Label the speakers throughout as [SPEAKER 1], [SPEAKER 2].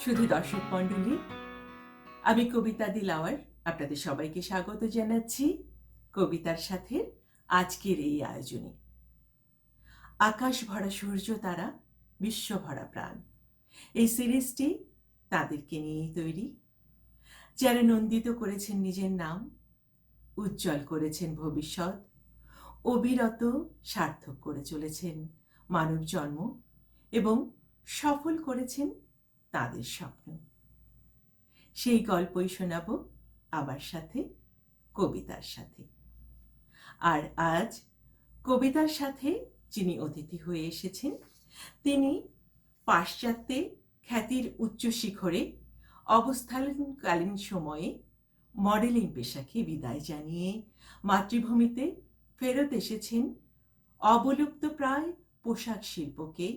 [SPEAKER 1] শুধু দর্শক মণ্ডলী, আমি কবিতা দিলাওয়ার আপনাদের সবাইকে স্বাগত জানাচ্ছি কবিতার সাথে আজকের এই আয়োজনে। আকাশ ভরা সূর্য তারা, বিশ্ব ভরা প্রাণ, এই সিরিজটি তাদেরকে নিয়েই তৈরি, যারা নন্দিত করেছেন নিজের নাম, উজ্জ্বল করেছেন ভবিষ্যৎ, অবিরত সার্থক করে চলেছেন মানব জন্ম এবং সফল করেছেন তাদের স্বপ্ন। সেই গল্পই শোনাব আমার সাথে, কবিতার সাথে। আর আজ কবিতার সাথে যিনি অতিথি হয়ে এসেছেন, তিনি পাশ্চাত্যে খ্যাতির উচ্চ শিখরে অবস্থানকালীন সময়ে মডেলিং পেশাকে বিদায় জানিয়ে মাতৃভূমিতে ফেরত এসেছেন অবলুপ্ত প্রায় পোশাক শিল্পকে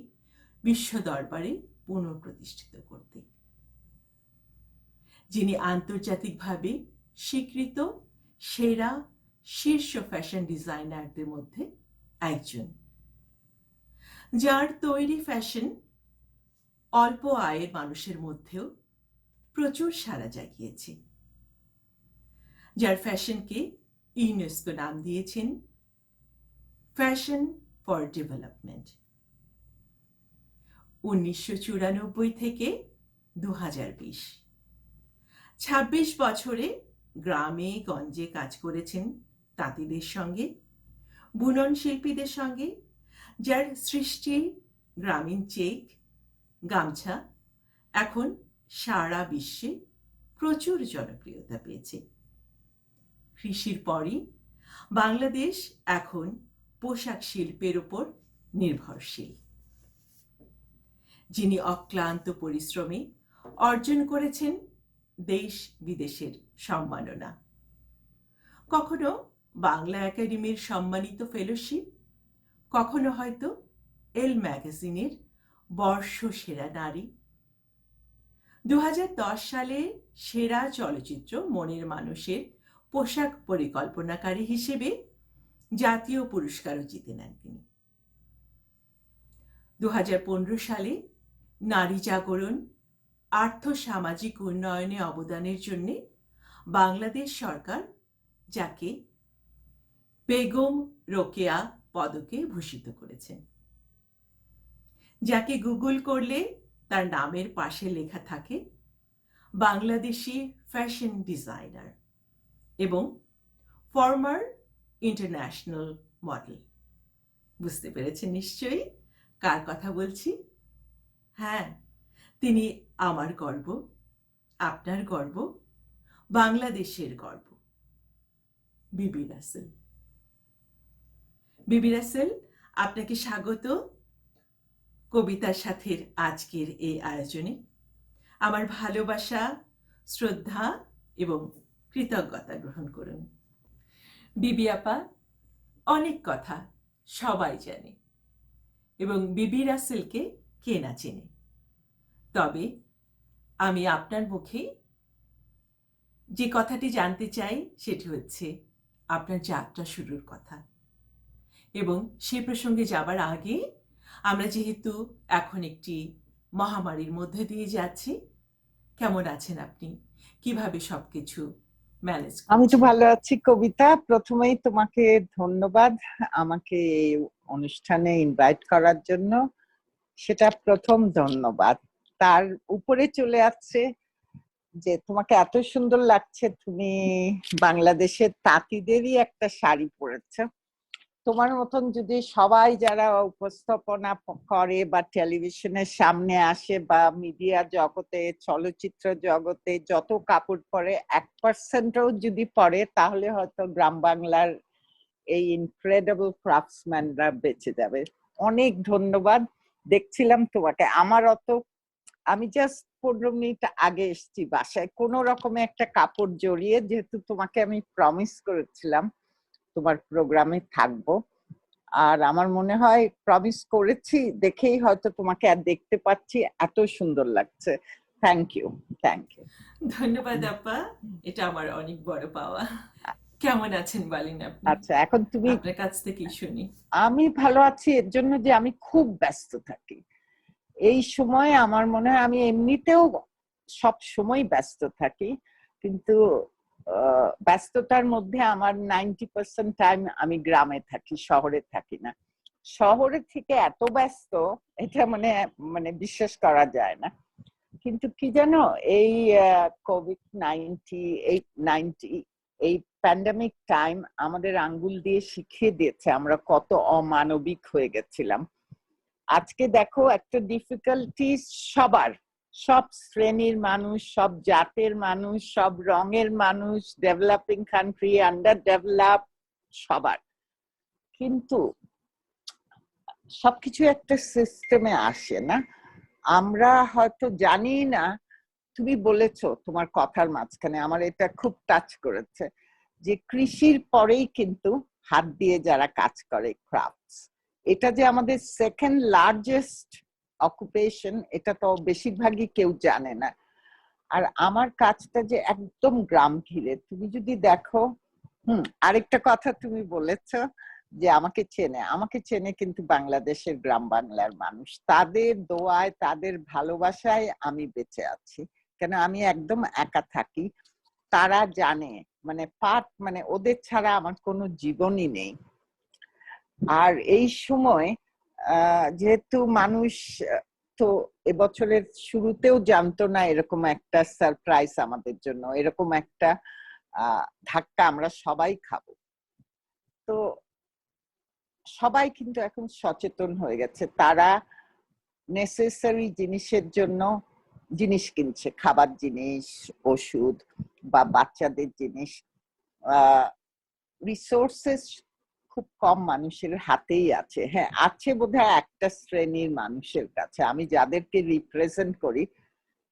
[SPEAKER 1] বিশ্ব দরবারে পুনঃপ্রতিষ্ঠিত করতে। যিনি আন্তর্জাতিকভাবে স্বীকৃত সেরা শীর্ষ ফ্যাশন ডিজাইনারদের মধ্যে একজন, যার তৈরি ফ্যাশন অল্প আয়ের মানুষের মধ্যেও প্রচুর সাড়া জাগিয়েছে, যার ফ্যাশনকে ইউনেস্কো নাম দিয়েছেন ফ্যাশন ফর ডেভেলপমেন্ট। 1994 থেকে 2020, 26 বছরে গ্রামে গঞ্জে কাজ করেছেন তাঁতিদের সঙ্গে, বুনন শিল্পীদের সঙ্গে, যার সৃষ্টি গ্রামীণ চেক, গামছা এখন সারা বিশ্বে প্রচুর জনপ্রিয়তা পেয়েছে। কৃষির পরই বাংলাদেশ এখন পোশাক শিল্পের উপর নির্ভরশীল। যিনি অক্লান্ত পরিশ্রমে অর্জন করেছেন দেশ বিদেশের সম্মাননা, কখনো বাংলা একাডেমির সম্মানিত ফেলোশিপ, কখনো হয়তো এল ম্যাগাজিনের বর্ষসেরা নারী। 2010 সালে সেরা চলচ্চিত্র মনের মানুষের পোশাক পরিকল্পনাকারী হিসেবে জাতীয় পুরস্কারও জিতে নেন তিনি। 2015 সালে নারী জাগরণ, আর্থ সামাজিক উন্নয়নে অবদানের জন্য বাংলাদেশ সরকার যাকে বেগম রোকেয়া পদকে ভূষিত করেছেন, যাকে গুগল করলে তার নামের পাশে লেখা থাকে বাংলাদেশি ফ্যাশন ডিজাইনার এবং ফর্মার ইন্টারন্যাশনাল মডেল। বুঝতে পেরেছেন নিশ্চয়ই কার কথা বলছি? হ্যাঁ, তিনি আমার গর্ব, আপনার গর্ব, বাংলাদেশের গর্ব, বিবি রাসেল। বিবি রাসেল, আপনাকে স্বাগত কবিতার সাথে আজকের এই আয়োজনে। আমার ভালোবাসা, শ্রদ্ধা এবং কৃতজ্ঞতা গ্রহণ করুন। বিবি আপা, অনেক কথা সবাই জানে এবং বিবি রাসেলকে কে না চেনে, তবে আমি আপনার মুখে যে কথাটি জানতে চাই সেটি হচ্ছে আপনার যাত্রা শুরুর কথা। এবং সে প্রসঙ্গে যাবার আগে আমরা যেহেতু এখন একটি মহামারীর মধ্যে দিয়ে যাচ্ছি, কেমন আছেন আপনি? কিভাবে সবকিছু ম্যানেজ
[SPEAKER 2] আমি তো
[SPEAKER 1] করছেন?
[SPEAKER 2] ভালো আছি কবিতা। প্রথমেই তোমাকে ধন্যবাদ আমাকে এই অনুষ্ঠানে ইনভাইট করার জন্য, সেটা প্রথম ধন্যবাদ। তার উপরে চলে আসছে যে তোমাকে এত সুন্দর লাগছে, তুমি বাংলাদেশের তাঁতিদেরই একটা শাড়ি পরেছো। তোমার মতন যদি সবাই যারা উপস্থাপনা করে বা টেলিভিশনের সামনে আসে বা মিডিয়া জগতে, চলচ্চিত্র জগতে যত কাপড় পরে 1%ও যদি পরে, তাহলে হয়তো গ্রাম বাংলার এই ইনক্রেডিবল ক্রাফটসম্যানরা বেঁচে যাবে। অনেক ধন্যবাদ। দেখছিলাম তোমাকে, আমি জাস্ট 15 মিনিট আগে এসেছি বাসায়, কোনো রকমে একটা কাপড় জড়িয়ে, যেহেতু তোমাকে আমি প্রমিস করেছিলাম তোমার প্রোগ্রামে থাকবো। আর আমার মনে হয় প্রমিস করেছি দেখেই হয়তো তোমাকে আর দেখতে পাচ্ছি, এত সুন্দর লাগছে। Thank you.
[SPEAKER 1] ধন্যবাদ আপা, এটা আমার অনেক বড় পাওয়া। কেমন আছেন বলেন আপনি?
[SPEAKER 2] আচ্ছা, এখন তুমি।
[SPEAKER 1] আপনার কাছ থেকেই শুনি।
[SPEAKER 2] আমি ভালো আছি এর জন্য যে আমি খুব ব্যস্ত থাকি এই সময়। আমার মনে হয় আমি এমনিতেও সব সময় ব্যস্ত থাকি, কিন্তু ব্যস্ততার মধ্যে আমার 90% টাইম আমি গ্রামে থাকি, শহরে থাকি না। শহরে থেকে এত ব্যস্ত, এটা মানে মানে বিশ্বাস করা যায় না। কিন্তু কি জানো, এই কোভিড-19 এই প্যান্ডামিক টাইম আমাদের আঙ্গুল দিয়ে শিখিয়ে দিয়েছে আমরা কত অমানবিক হয়ে গেছিলাম। আজকে দেখো একটা ডিফিকাল্টি সবার, সব শ্রেণীর মানুষ, সব জাতের মানুষ, সব রঙের মানুষ, ডেভেলপিং কান্ট্রি, আন্ডার ডেভেলপ, সবার। কিন্তু সবকিছু একটা সিস্টেমে আসে না, আমরা হয়তো জানি না। তুমি বলেছো তোমার কথার মাঝখানে, আমার এটা খুব টাচ করেছে, যে কৃষির পরেই কিন্তু হাত দিয়ে যারা কাজ করে ক্রাফটস, এটা যে আমাদের সেকেন্ড লার্জেস্ট অকুপেশন, এটা তো বেশিরভাগই কেউ জানে না। আর আমার কাজটা যে একদম গ্রাম ঘিরে, তুমি যদি দেখো। আরেকটা কথা তুমি বলেছো যে আমাকে চেনে কিন্তু বাংলাদেশের গ্রাম বাংলার মানুষ, তাদের দোয়ায় তাদের ভালোবাসায় আমি বেঁচে আছি। কেন আমি একদম একা থাকি, তারা জানে, মানে ওদের ছাড়া আমার কোনো জীবনই নেই। আর এই সময় যেহেতু মানুষ তো এবছরের শুরুতেও জানতো না এরকম একটা সারপ্রাইজ আমাদের জন্য, এরকম একটা ধাক্কা আমরা সবাই খাবো। তো সবাই কিন্তু এখন সচেতন হয়ে গেছে, তারা নেসেসারি জিনিসের জন্য জিনিস কিনছে, খাবার জিনিস, ওষুধ বা বাচ্চাদের জিনিস। রিসোর্সেস খুব কম মানুষের হাতেই আছে। হ্যাঁ, আছে বোধহয় একটা শ্রেণীর মানুষের কাছে, আমি যাদেরকে রিপ্রেজেন্ট করি।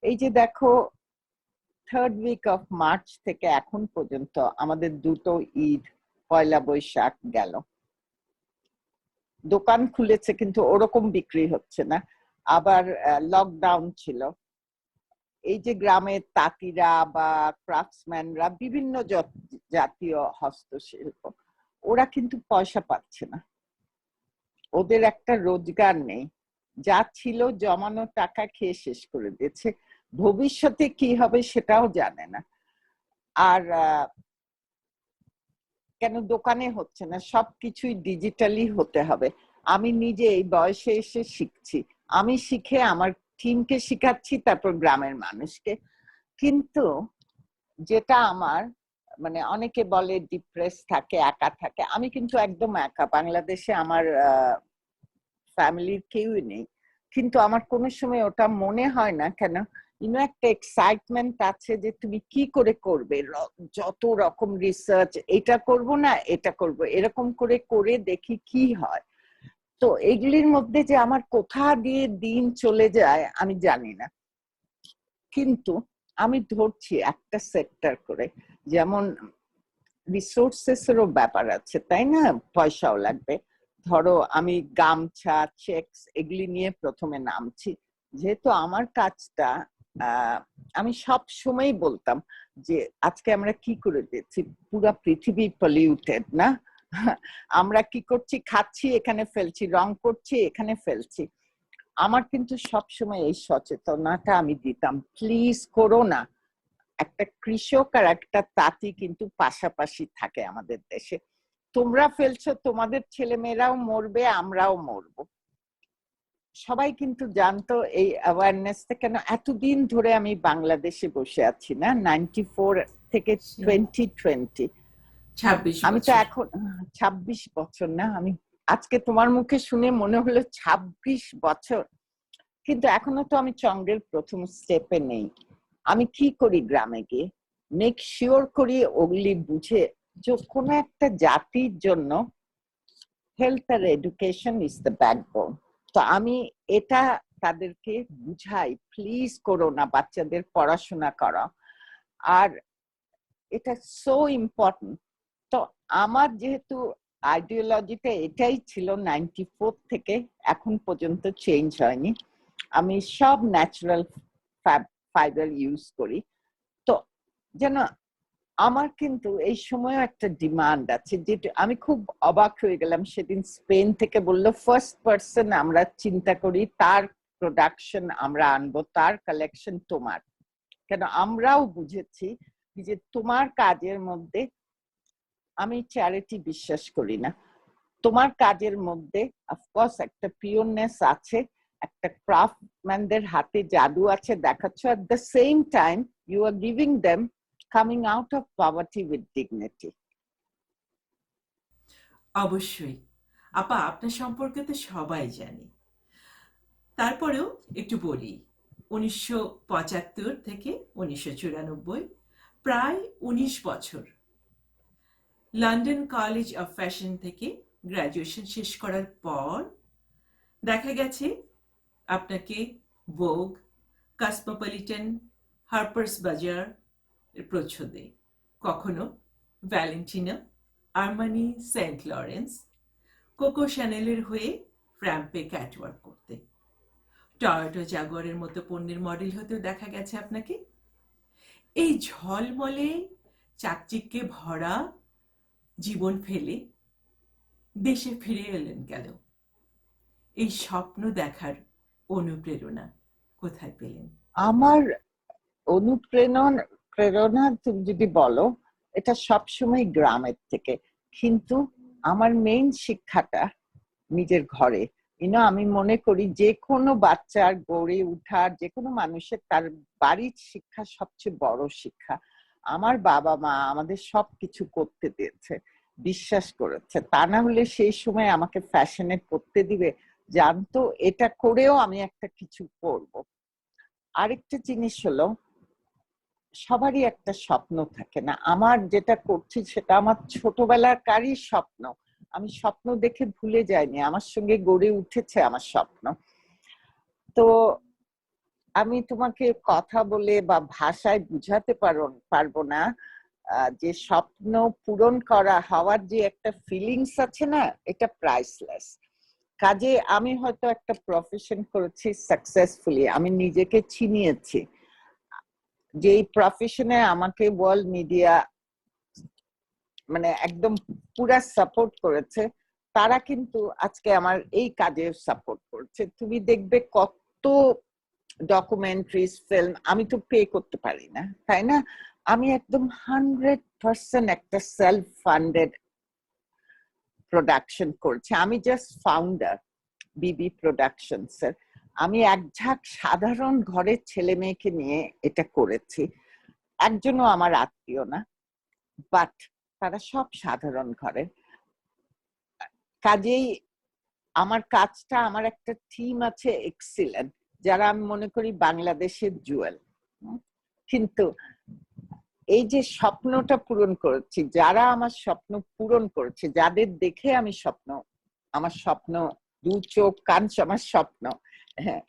[SPEAKER 2] এই যে দেখো, 3rd উইক অফ মার্চ থেকে এখন পর্যন্ত আমাদের দুটো ঈদ, পয়লা বৈশাখ গেল, দোকান খুলেছে কিন্তু ওরকম বিক্রি হচ্ছে না। আবার লকডাউন ছিল। এই যে গ্রামের তাঁতিরা বা ক্রাফটসম্যানরা, বিভিন্ন জাতীয় হস্তশিল্প, ওরা কিন্তু পয়সা পাচ্ছে না, ওদের একটা রোজগার নেই, যা ছিল জমানো টাকা খেয়ে শেষ করে দিয়েছে, ভবিষ্যতে কি হবে সেটাও জানে না। আর কেন দোকানে হচ্ছে না, সবকিছুই ডিজিটালি হতে হবে। আমি নিজে এই বয়সে এসে শিখছি, আমি শিখে আমার টিমকে শিখাচ্ছি, তারপর গ্রামের মানুষকে। কিন্তু যেটা আমার অনেকে বলে ডিপ্রেস থাকে, একা থাকে, আমি কিন্তু একদম একা। বাংলাদেশে আমার ফ্যামিলির কেউই নেই, কিন্তু আমার কোনো সময় ওটা মনে হয় না। কেন, একটা এক্সাইটমেন্ট আছে যে তুমি কি করে করবে, যত রকম রিসার্চ, এটা করব না এটা করব, এরকম করে করে দেখি কি হয়। তো এগুলির মধ্যে যে আমার কোথা দিয়ে দিন চলে যায় আমি জানি না, কিন্তু আমি ধরছি একটা সেক্টর করে, যেমন রিসোর্সেস এরও ব্যাপার আছে, তাই না, পয়সাও লাগবে। ধরো আমি গামছা, চেকস এগুলি নিয়ে প্রথমে নামছি। যেহেতু আমার কাজটা, আমি সব সময় বলতাম যে আজকে আমরা কি করে দিচ্ছি, পুরা পৃথিবী পলিউটেড না, আমরা কি করছি, খাচ্ছি এখানে ফেলছি, রং করছি এখানে ফেলছি। আমার কিন্তু সব সময় এই সচেতনতা আমি দিতাম, প্লিজ করো না। একটা কৃষক আর একটা তাঁতি কিন্তু পাশাপাশি থাকে আমাদের দেশে, তোমরা ফেলছো, তোমাদের ছেলেমেয়েরাও মরবে, আমরাও মরবো। সবাই কিন্তু জানতো এই অ্যাওয়ারনেসটা। কেন এতদিন ধরে আমি বাংলাদেশে বসে আছি না, 94 থেকে 2020,
[SPEAKER 1] 26
[SPEAKER 2] আমি তো
[SPEAKER 1] বছর
[SPEAKER 2] এখন 26 বছর না, আমি আজকে তোমার মুখে শুনে মনে হলো 26 বছর, কিন্তু এখনো তো আমি চন্দ্রের প্রথম স্টেপে নেই। আমি কি করি, গ্রামে গিয়ে মেক শিওর করি ওগুলি বুঝে যে কোনো একটা জাতির জন্য হেলথ আর এডুকেশন ইজ দ্য ব্যাকবোন। তো আমি এটা তাদেরকে বুঝাই, প্লিজ করো না, বাচ্চাদের পড়াশোনা করা, আর এটা সো ইম্পর্টেন্ট। তো আমার যেহেতু আইডিওলজিটা এটাই ছিল 94 থেকে এখন পর্যন্ত চেঞ্জ হয়নি, আমি সব ন্যাচারাল ফাইবার ইউজ করি। তো যেন আমার কিন্তু এই সময় একটা ডিমান্ড আছে, যেটা আমি খুব অবাক হয়ে গেলাম সেদিন স্পেন থেকে বললো, ফার্স্ট পার্সন আমরা চিন্তা করি, তার প্রোডাকশন আমরা আনবো, তার কালেকশন তোমার। কেন আমরাও বুঝেছি যে তোমার কাজের মধ্যে, আমি চ্যারিটি বিশ্বাস করি না, তোমার কাজের মধ্যে অফকোর্স একটা পিওরনেস আছে, একটা ক্রাফটম্যানদের হাতে জাদু আছে দেখাচ্ছ, at the same time you are giving them coming out of poverty with dignity.
[SPEAKER 1] অবশ্যই আপা, আপনার সম্পর্কে তো সবাই জানে, তারপরেও একটু বলি। 1975 থেকে 1994, প্রায় 19 বছর লন্ডন কলেজ অফ ফ্যাশন থেকে গ্র্যাজুয়েশন শেষ করার পর দেখা গেছে আপনাকে ভোগ, কসমোপলিটন, হার্পার্স বাজার এর প্রচ্ছদে, কখনো Valentina, Armani, Saint Laurent, Coco শ্যানেলের হয়ে ফ্র্যাম্পে ক্যাটওয়ার্ক করতে, টয়োটা জাগুয়ারের মতো পণ্যের মডেল হতেও দেখা গেছে আপনাকে। এই ঝলমলে চাকচিক্যে ভরা জীবন ফেলে দেশে ফিরে এলেন কেন? এই স্বপ্ন দেখার অনুপ্রেরণা কোথায় পেলেন?
[SPEAKER 2] আমার প্রেরণা তুমি যদি বলো, এটা সবসময় গ্রামের থেকে, কিন্তু আমার মেইন শিক্ষাটা নিজের ঘরে। আমি মনে করি যে কোনো বাচ্চার গড়ে উঠার, যে কোনো মানুষের তার বাড়ির শিক্ষা সবচেয়ে বড় শিক্ষা। আমার বাবা মা আমাদের সবকিছু করতে দিয়েছে, বিশ্বাস করেছে, তা না হলে সেই সময় আমাকে ফ্যাশনে করতে দিবে? জানতো এটা করেও আমি একটা কিছু করব। আরেকটা জিনিস হলো, সবারই একটা স্বপ্ন থাকে না? আমার যেটা করছি সেটা আমার ছোটবেলাকারই স্বপ্ন, আমি স্বপ্ন দেখে ভুলে যাইনি, আমার সঙ্গে গড়ে উঠেছে আমার স্বপ্ন। তো আমি তোমাকে কথা বলে বা ভাষায় বুঝাতে পারবো না যে স্বপ্ন পূরণ করা হওয়ার যে একটা ফিলিংস আছে না, এটা প্রাইসলেস। কাজে আমি হয়তো একটা প্রফেশন করেছি সাকসেসফুলি, আমি নিজেকে চিনিয়েছি। যে প্রফেশনে আমাকে ওয়ার্ল্ড মিডিয়া মানে একদম পুরা সাপোর্ট করেছে, তারা কিন্তু আজকে আমার এই কাজে সাপোর্ট করছে। তুমি দেখবে কত ডকুমেন্টারিজ, ফিল্ম আমি তো পে করতে পারি না, তাই না? আমি একদম 100% একটা সেলফ ফান্ডেড প্রোডাকশন করছি। আমি জাস্ট ফাউন্ডার বিবি প্রোডাকশনস এর। আমি এক ঝাঁক সাধারণ ঘরের ছেলে মেয়েকে নিয়ে এটা করেছি। একজনও আমার আত্মীয় না, বাট তারা সব সাধারণ ঘরে। কাজেই আমার কাজটা, আমার একটা টিম আছে এক্সিলেন্ট, যারা আমি মনে করি বাংলাদেশের জুয়েল। কিন্তু এই যে স্বপ্নটা পূরণ করেছি, যারা আমার স্বপ্ন পূরণ করেছে, যাদের দেখে আমি আমার স্বপ্ন, দু চোখ কান আমার স্বপ্ন, হ্যাঁ,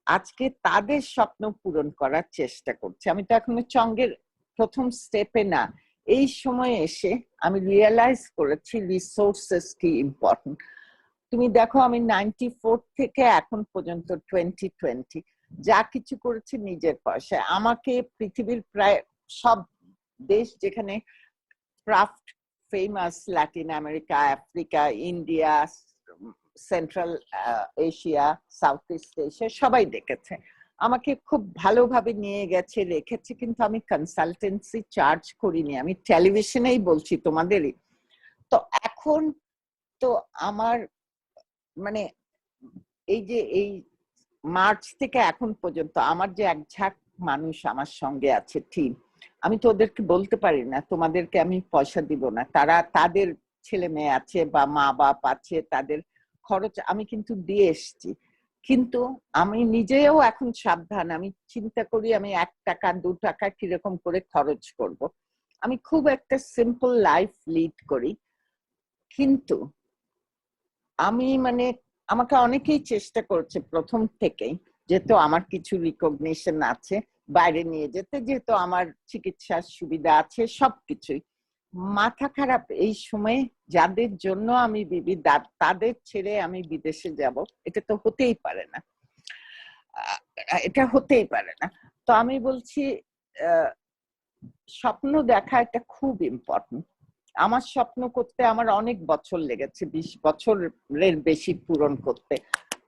[SPEAKER 2] আজকে তাদের স্বপ্ন পূরণ করার চেষ্টা করছি। আমি তো এখনো চঙ্গের প্রথম স্টেপে না, এই সময়ে এসে আমি রিয়েলাইজ করেছি রিসোর্সেস কি ইম্পর্টেন্ট। তুমি দেখো, আমি 94 থেকে এখন পর্যন্ত 2020 যা কিছু করেছি নিজের পয়সায়। আমাকে পৃথিবীর প্রায় সব দেশ যেখানে craft famous, Latin America, Africa, India, central Asia, south east Asia, সবাই দেখেছে আমাকে, খুব ভালোভাবে নিয়ে গেছে, রেখেছে। কিন্তু আমি কনসালটেন্সি চার্জ করিনি, আমি টেলিভিশনেই বলছি তোমাদেরই। তো এখন তো আমার মানে এই যে এই মার্চ থেকে এখন পর্যন্ত আমার যে এক ঝাঁক মানুষ আমার সঙ্গে আছে, টিম, আমি তো ওদেরকে বলতে পারি না তোমাদেরকে আমি পয়সা দিব না। তারা তাদের ছেলে মেয়ে আছে বা মা বাপ আছে, তাদের খরচ আমি কিন্তু দিয়ে এসছি। কিন্তু আমি নিজেও এখন সাবধান, আমি চিন্তা করি আমি 1 টাকা 2 টাকা কিরকম করে খরচ করব। আমি খুব একটা সিম্পল লাইফ লিড করি। কিন্তু আমি আমাকে অনেকেই চেষ্টা করছে প্রথম থেকেই, যেহেতু আমার কিছু রিকগনিশন আছে, বাইরে নিয়ে যেতে, যেহেতু আমার চিকিৎসার সুবিধা আছে, সবকিছুই। মাথা খারাপ এই সময়ে, যাদের জন্য আমি তাদের ছেড়ে আমি বিদেশে যাব, এটা তো হতেই পারে না, এটা হতেই পারে না। তো আমি বলছি স্বপ্ন দেখা এটা খুব ইম্পর্টেন্ট। আমার স্বপ্ন করতে আমার অনেক বছর লেগেছে, 20 বছরের বেশি পূরণ করতে।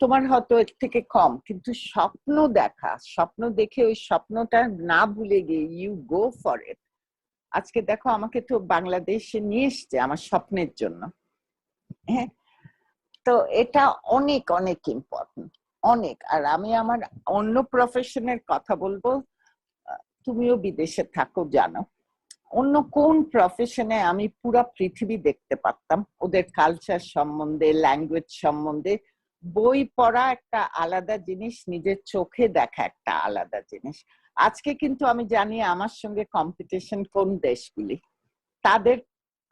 [SPEAKER 2] তোমার হয়তো এর থেকে কম, কিন্তু স্বপ্ন দেখা, স্বপ্ন দেখে ওই স্বপ্নটা না ভুলে গিয়ে ইউ গো ফর ইট। আজকে দেখো আমাকে তো বাংলাদেশে নিয়ে এসছে আমার স্বপ্নের জন্য। হ্যাঁ, তো এটা অনেক অনেক ইম্পর্টেন্ট, অনেক। আর আমি আমার অন্য প্রফেশনের কথা বলবো, তুমিও বিদেশে থাকো জানো, অন্য কোন প্রফেশনে আমি পুরা পৃথিবী দেখতে পারতাম, ওদের কালচার সম্বন্ধে, ল্যাঙ্গুয়েজ সম্বন্ধে। বই পড়া একটা আলাদা জিনিস, নিজের চোখে দেখা একটা আলাদা জিনিস। আজকে কিন্তু আমি জানি আমার সঙ্গে কম্পিটিশন কোন দেশগুলি, তাদের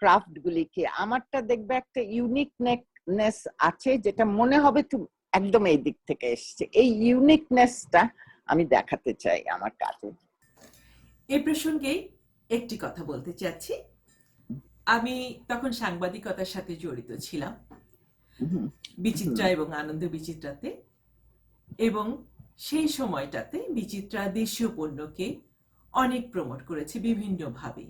[SPEAKER 2] ক্রাফট গুলি কি। আমারটা দেখবে একটা ইউনিকনেস আছে, যেটা মনে হবে তুমি একদম এই দিক থেকে এসছে। এই ইউনিকনেসটা আমি দেখাতে চাই আমার কাজে।
[SPEAKER 1] এই প্রসঙ্গেই একটি কথা বলতে চাচ্ছি। আমি তখন সাংবাদিকতার সাথে জড়িত ছিলাম, বিচিত্রা এবং আনন্দ বিচিত্রাতে, এবং সেই সময়টাতে বিচিত্রা দেশীয় পণ্যকে অনেক প্রমোট করেছে বিভিন্নভাবে।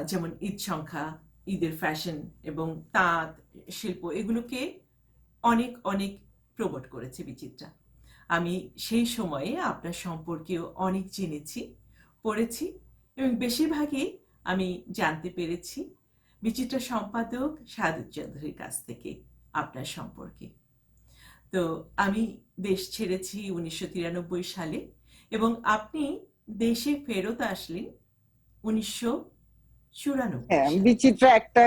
[SPEAKER 1] যেমন ঈদ সংখ্যা, ঈদের ফ্যাশন এবং তাঁত শিল্প, এগুলোকে অনেক অনেক প্রমোট করেছে বিচিত্রা। আমি সেই সময়ে আপনার সম্পর্কেও অনেক জেনেছি, পড়েছি, এবং বেশিরভাগই আমি জানতে পেরেছি বিচিত্রা সম্পাদক সাদত চৌধুরীর কাছ থেকে আপনার সম্পর্কে। তো আমি দেশ ছেড়েছি 1993 সালে, এবং আপনি দেশে ফেরত আসলেন 1994
[SPEAKER 2] হ্যাঁ,
[SPEAKER 1] সালে।
[SPEAKER 2] বিচিত্রা একটা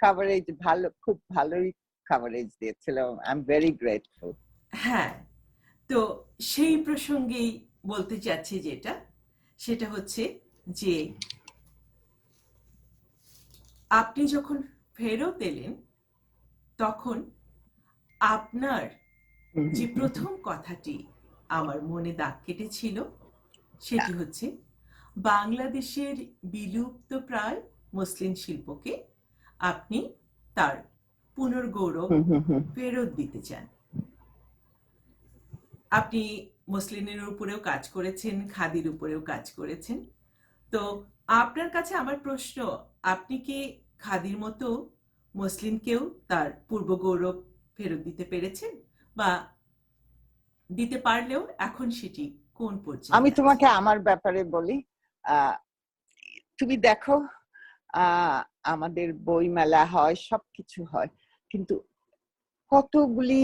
[SPEAKER 2] কাভারেজ ভালো, খুব ভালোই কাভারেজ দিয়েছিল। I am very grateful.
[SPEAKER 1] হ্যাঁ, তো সেই প্রসঙ্গেই বলতে চাচ্ছি সেটা হচ্ছে যে আপনি যখন ফেরত এলেন, তখন আপনার যে প্রথম কথাটি আমার মনে দাগ কেটেছিল সেটি হচ্ছে বাংলাদেশের বিলুপ্ত প্রায় মসলিন শিল্পকে আপনি তার পুনর্গৌরব ফেরত দিতে চান। আপনি মসলিনের উপরেও কাজ করেছেন, খাদির উপরেও কাজ করেছেন। তো আপনার কাছে আমার প্রশ্ন, আপনি কি খাদির মতো মসলিনকেও তার পূর্ব গৌরব ফেরত দিতে পেরেছেন, বা দিতে পারলেও এখন সেটি কোন
[SPEAKER 2] আমি
[SPEAKER 1] পর্যায়ে আছে?
[SPEAKER 2] তোমাকে আমার ব্যাপারে বলি। আহ তুমি দেখো, আমাদের বই মেলা হয়, সবকিছু হয়, কিন্তু কতগুলি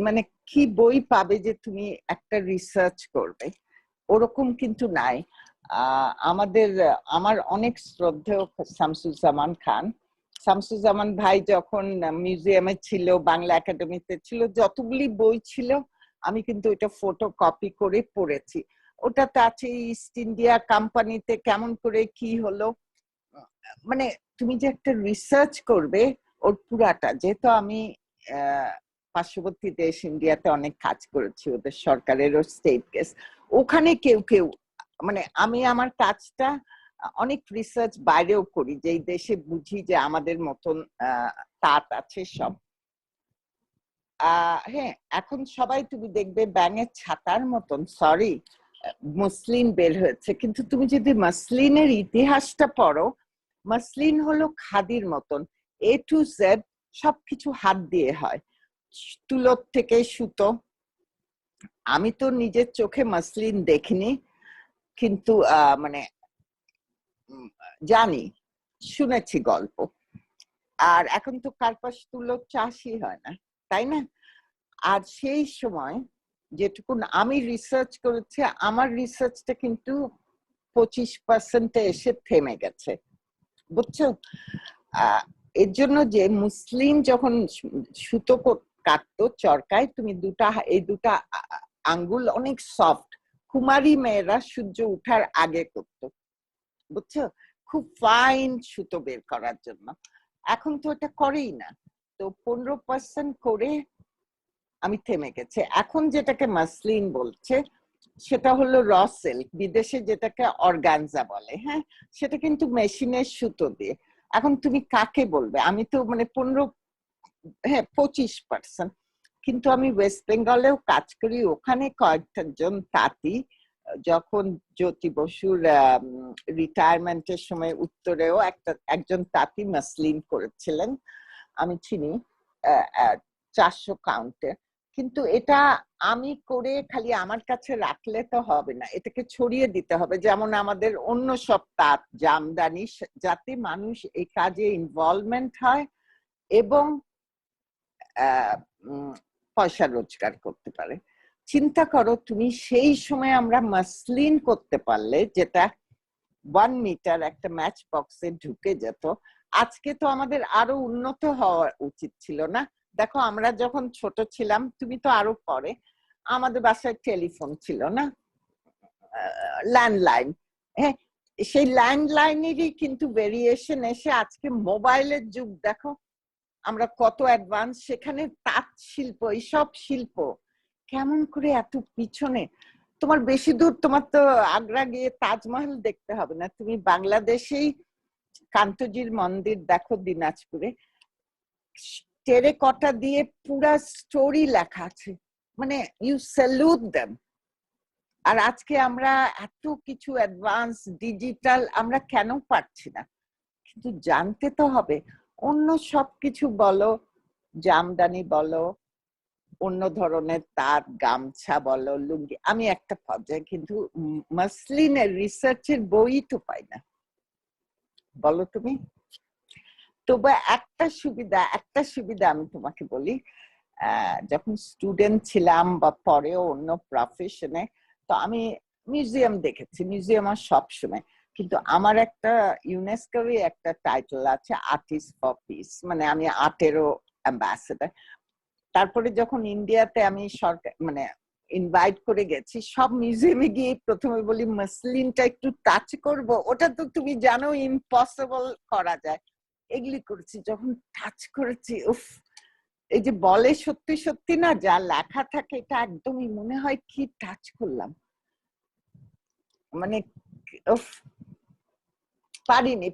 [SPEAKER 2] মানে কি বই পাবে যে তুমি একটা রিসার্চ করবে, ওরকম কিন্তু নাই। আমার অনেক শ্রদ্ধেয় শামসুজ্জামান খান, শামসুজ্জামান ভাই যখন মিউজিয়ামে ছিল, বাংলা একাডেমিতে ছিল, যতগুলি বই ছিল আমি কিন্তু ওইটা ফটো কপি করে পড়েছি। ওটাতে আছে ইস্ট ইন্ডিয়া কোম্পানিতে কেমন করে কি হলো, মানে তুমি যে একটা রিসার্চ করবে ওর পুরাটা। যেহেতু আমি পার্শ্ববর্তী দেশ ইন্ডিয়াতে অনেক কাজ করেছি, ওদের সরকারেরও স্টেট কেস, ওখানে কেউ কেউ, মানে আমি আমার কাজটা অনেক রিসার্চ বাইরেও করি, যে দেশে বুঝি যে আমাদের মতন তাঁত আছে সব। হ্যাঁ, এখন সবাই তুমি দেখবে ব্যাঙের ছাতার মতন, সরি, মসলিন বের হয়েছে, কিন্তু তুমি যদি মসলিনের ইতিহাসটা পড়ো, মসলিন হলো খাদির মতন, এ টু জেড সবকিছু হাত দিয়ে হয়, তুলোর থেকে সুতো। আমি তো নিজের চোখে মসলিন দেখিনি, কিন্তু মানে জানি, শুনেছি গল্প। আর এখন তো কার্পাস তুলোর চাষই হয় না, তাই না? আর সেই সময় যেটুকুন আমি রিসার্চ করেছি, আমার রিসার্চটা কিন্তু 25% এসে থেমে গেছে, বুঝছো? এর জন্য যে মুসলিম যখন সুতো কাটতো চরকায়, তুমি এই দুটা আঙ্গুল অনেক সফট, কুমারী মেয়েরা সূর্য উঠার আগে করতো, বুঝছো, খুব ফাইন সুতো বের করার জন্য। এখন তো এটা করেই না, তো 15% করে আমি থেমে গেছে। এখন যেটাকে মাসলিন বলছে সেটা হলো র সিল্ক, বিদেশে যেটাকে অর্গানজা বলে। হ্যাঁ, সেটা কিন্তু মেশিনের সুতো দিয়ে। এখন তুমি কাকে বলবে? আমি তো মানে 25%, কিন্তু আমি ওয়েস্ট বেঙ্গলেও কাজ করি, ওখানে কয়েকটা জন তাঁতি, যখন জ্যোতি বসুর রিটায়ারমেন্টের সময় উত্তরেও একজন তাঁতি মাসলিন করেছিলেন, আমি চিনি 400 কাউন্টে, কিন্তু এটা আমি করে খালি আমার কাছে রাখলে তো হবে না, এটাকে ছড়িয়ে দিতে হবে, যেমন আমাদের অন্য সব তাঁত জামদানি, যাতে মানুষ এই কাজে ইনভলভমেন্ট হয় এবং পয়সা রোজগার করতে পারে। চিন্তা করো তুমি, সেই সময় আমরা মাসলিন করতে পারলে, যেটা 1 মিটার একটা ম্যাচ বক্সে ঢুকে যেত। আজকে তো আমাদের আরো উন্নত হওয়া উচিত ছিল না? দেখো আমরা যখন ছোট ছিলাম, তুমি তো আরো পরে, আমাদের বাসায় টেলিফোন ছিল না, ল্যান্ডলাইন। হ্যাঁ, সেই ল্যান্ডলাইনেরই কিন্তু ভেরিয়েশন এসে আজকে মোবাইলের যুগ। দেখো আমরা কত অ্যাডভান্স, সেখানে তাঁত শিল্প, এইসব শিল্প কেমন করে এত পিছনে। তোমার বেশি দূর, তোমার তো আগ্রা গিয়ে তাজমহল দেখতে হবে না, তুমি বাংলাদেশেই কান্তজির মন্দির দেখো দিনাজপুরে, টেরেকটা দিয়ে পুরা স্টোরি লেখা আছে, মানে ইউ স্যালুট দেম। আর আজকে আমরা এত কিছু অ্যাডভান্স ডিজিটাল, আমরা কেন পারছি না? কিন্তু জানতে তো হবে। অন্য সবকিছু বলো, জামদানি বলো, অন্য ধরনের তাঁত, গামছা বলো, লুঙ্গি, আমি একটা পর্যায়ে কিন্তু মাসলিনের রিসার্চের বই তো পাই না, বলো তুমি। তবে একটা সুবিধা আমি তোমাকে বলি, যখন স্টুডেন্ট ছিলাম বা পরেও অন্য প্রফেশনে, তো আমি মিউজিয়াম দেখেছি, মিউজিয়াম আর সবসময়, কিন্তু আমার একটা ইউনেস্কোর একটা টাইটেল আছে, আর্টিস্ট ফর পিস, মানে আমি আর্টেরও অ্যাম্বাসেডার। তারপরে যখন ইন্ডিয়াতে আমি সরকার মানে ইনভাইট করে গেছি, সব মিউজিয়ামে গিয়ে প্রথমে বলি মাসলিনটা একটু টাচ করব, ওটা তো তুমি জানো ইম্পসিবল করা যায়। এগুলি করেছি, যখন টাচ করেছি, উফ, এই যে বলে সত্যি সত্যি না, যা লেখা থাকে এটা একদমই মনে হয় কি টাচ করলাম, মানে উফ, পারিনি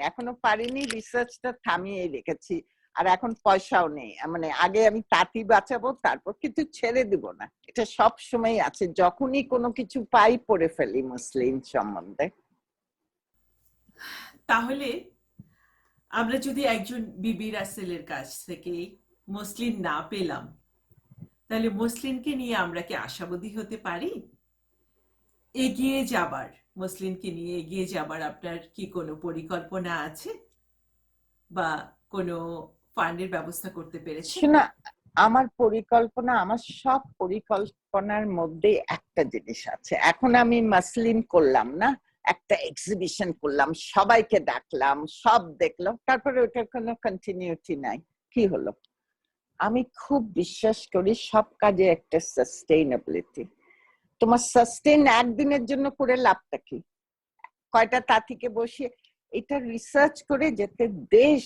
[SPEAKER 2] এখনো পারিনি, রিসার্চটা থামিয়ে রেখেছি। আর এখন পয়সাও নেই, মানে আগে আমি তাঁতি বাঁচাবো, তারপর কিন্তু ছেড়ে দিব না, এটা সব সময় আছে, যখনই কোনো কিছু পাই পড়ে ফেলি মুসলিম সম্বন্ধে।
[SPEAKER 1] তাহলে আমরা যদি একজন বিবি রাসেলের কাছ থেকে মসলিন না পেলাম, তাহলে মসলিনকে নিয়ে আমরা কি আশাবাদী হতে পারি? এগিয়ে যাবার, মসলিনকে নিয়ে এগিয়ে যাবার আপনার কি কোনো পরিকল্পনা আছে, বা কোনো ফান্ডের ব্যবস্থা করতে পেরেছেন?
[SPEAKER 2] শোনা, আমার পরিকল্পনা, আমার সব পরিকল্পনার মধ্যে একটা জিনিস আছে, এখন আমি মাসলিন করলাম না, একটা এক্সিবিশন করলাম, সবাইকে ডাকলাম, সব দেখলো, তারপরে ওটার কোনো কন্টিনিউটি নাই, কি হলো? আমি খুব বিশ্বাস করি সব কাজে একটা সাস্টেইনেবিলিটি। তোমার সাস্টেইন একদিনের জন্য করে লাভটা কি? কয়টা তাঁতিকে বসিয়ে এটা রিসার্চ করে যেতে দেশ,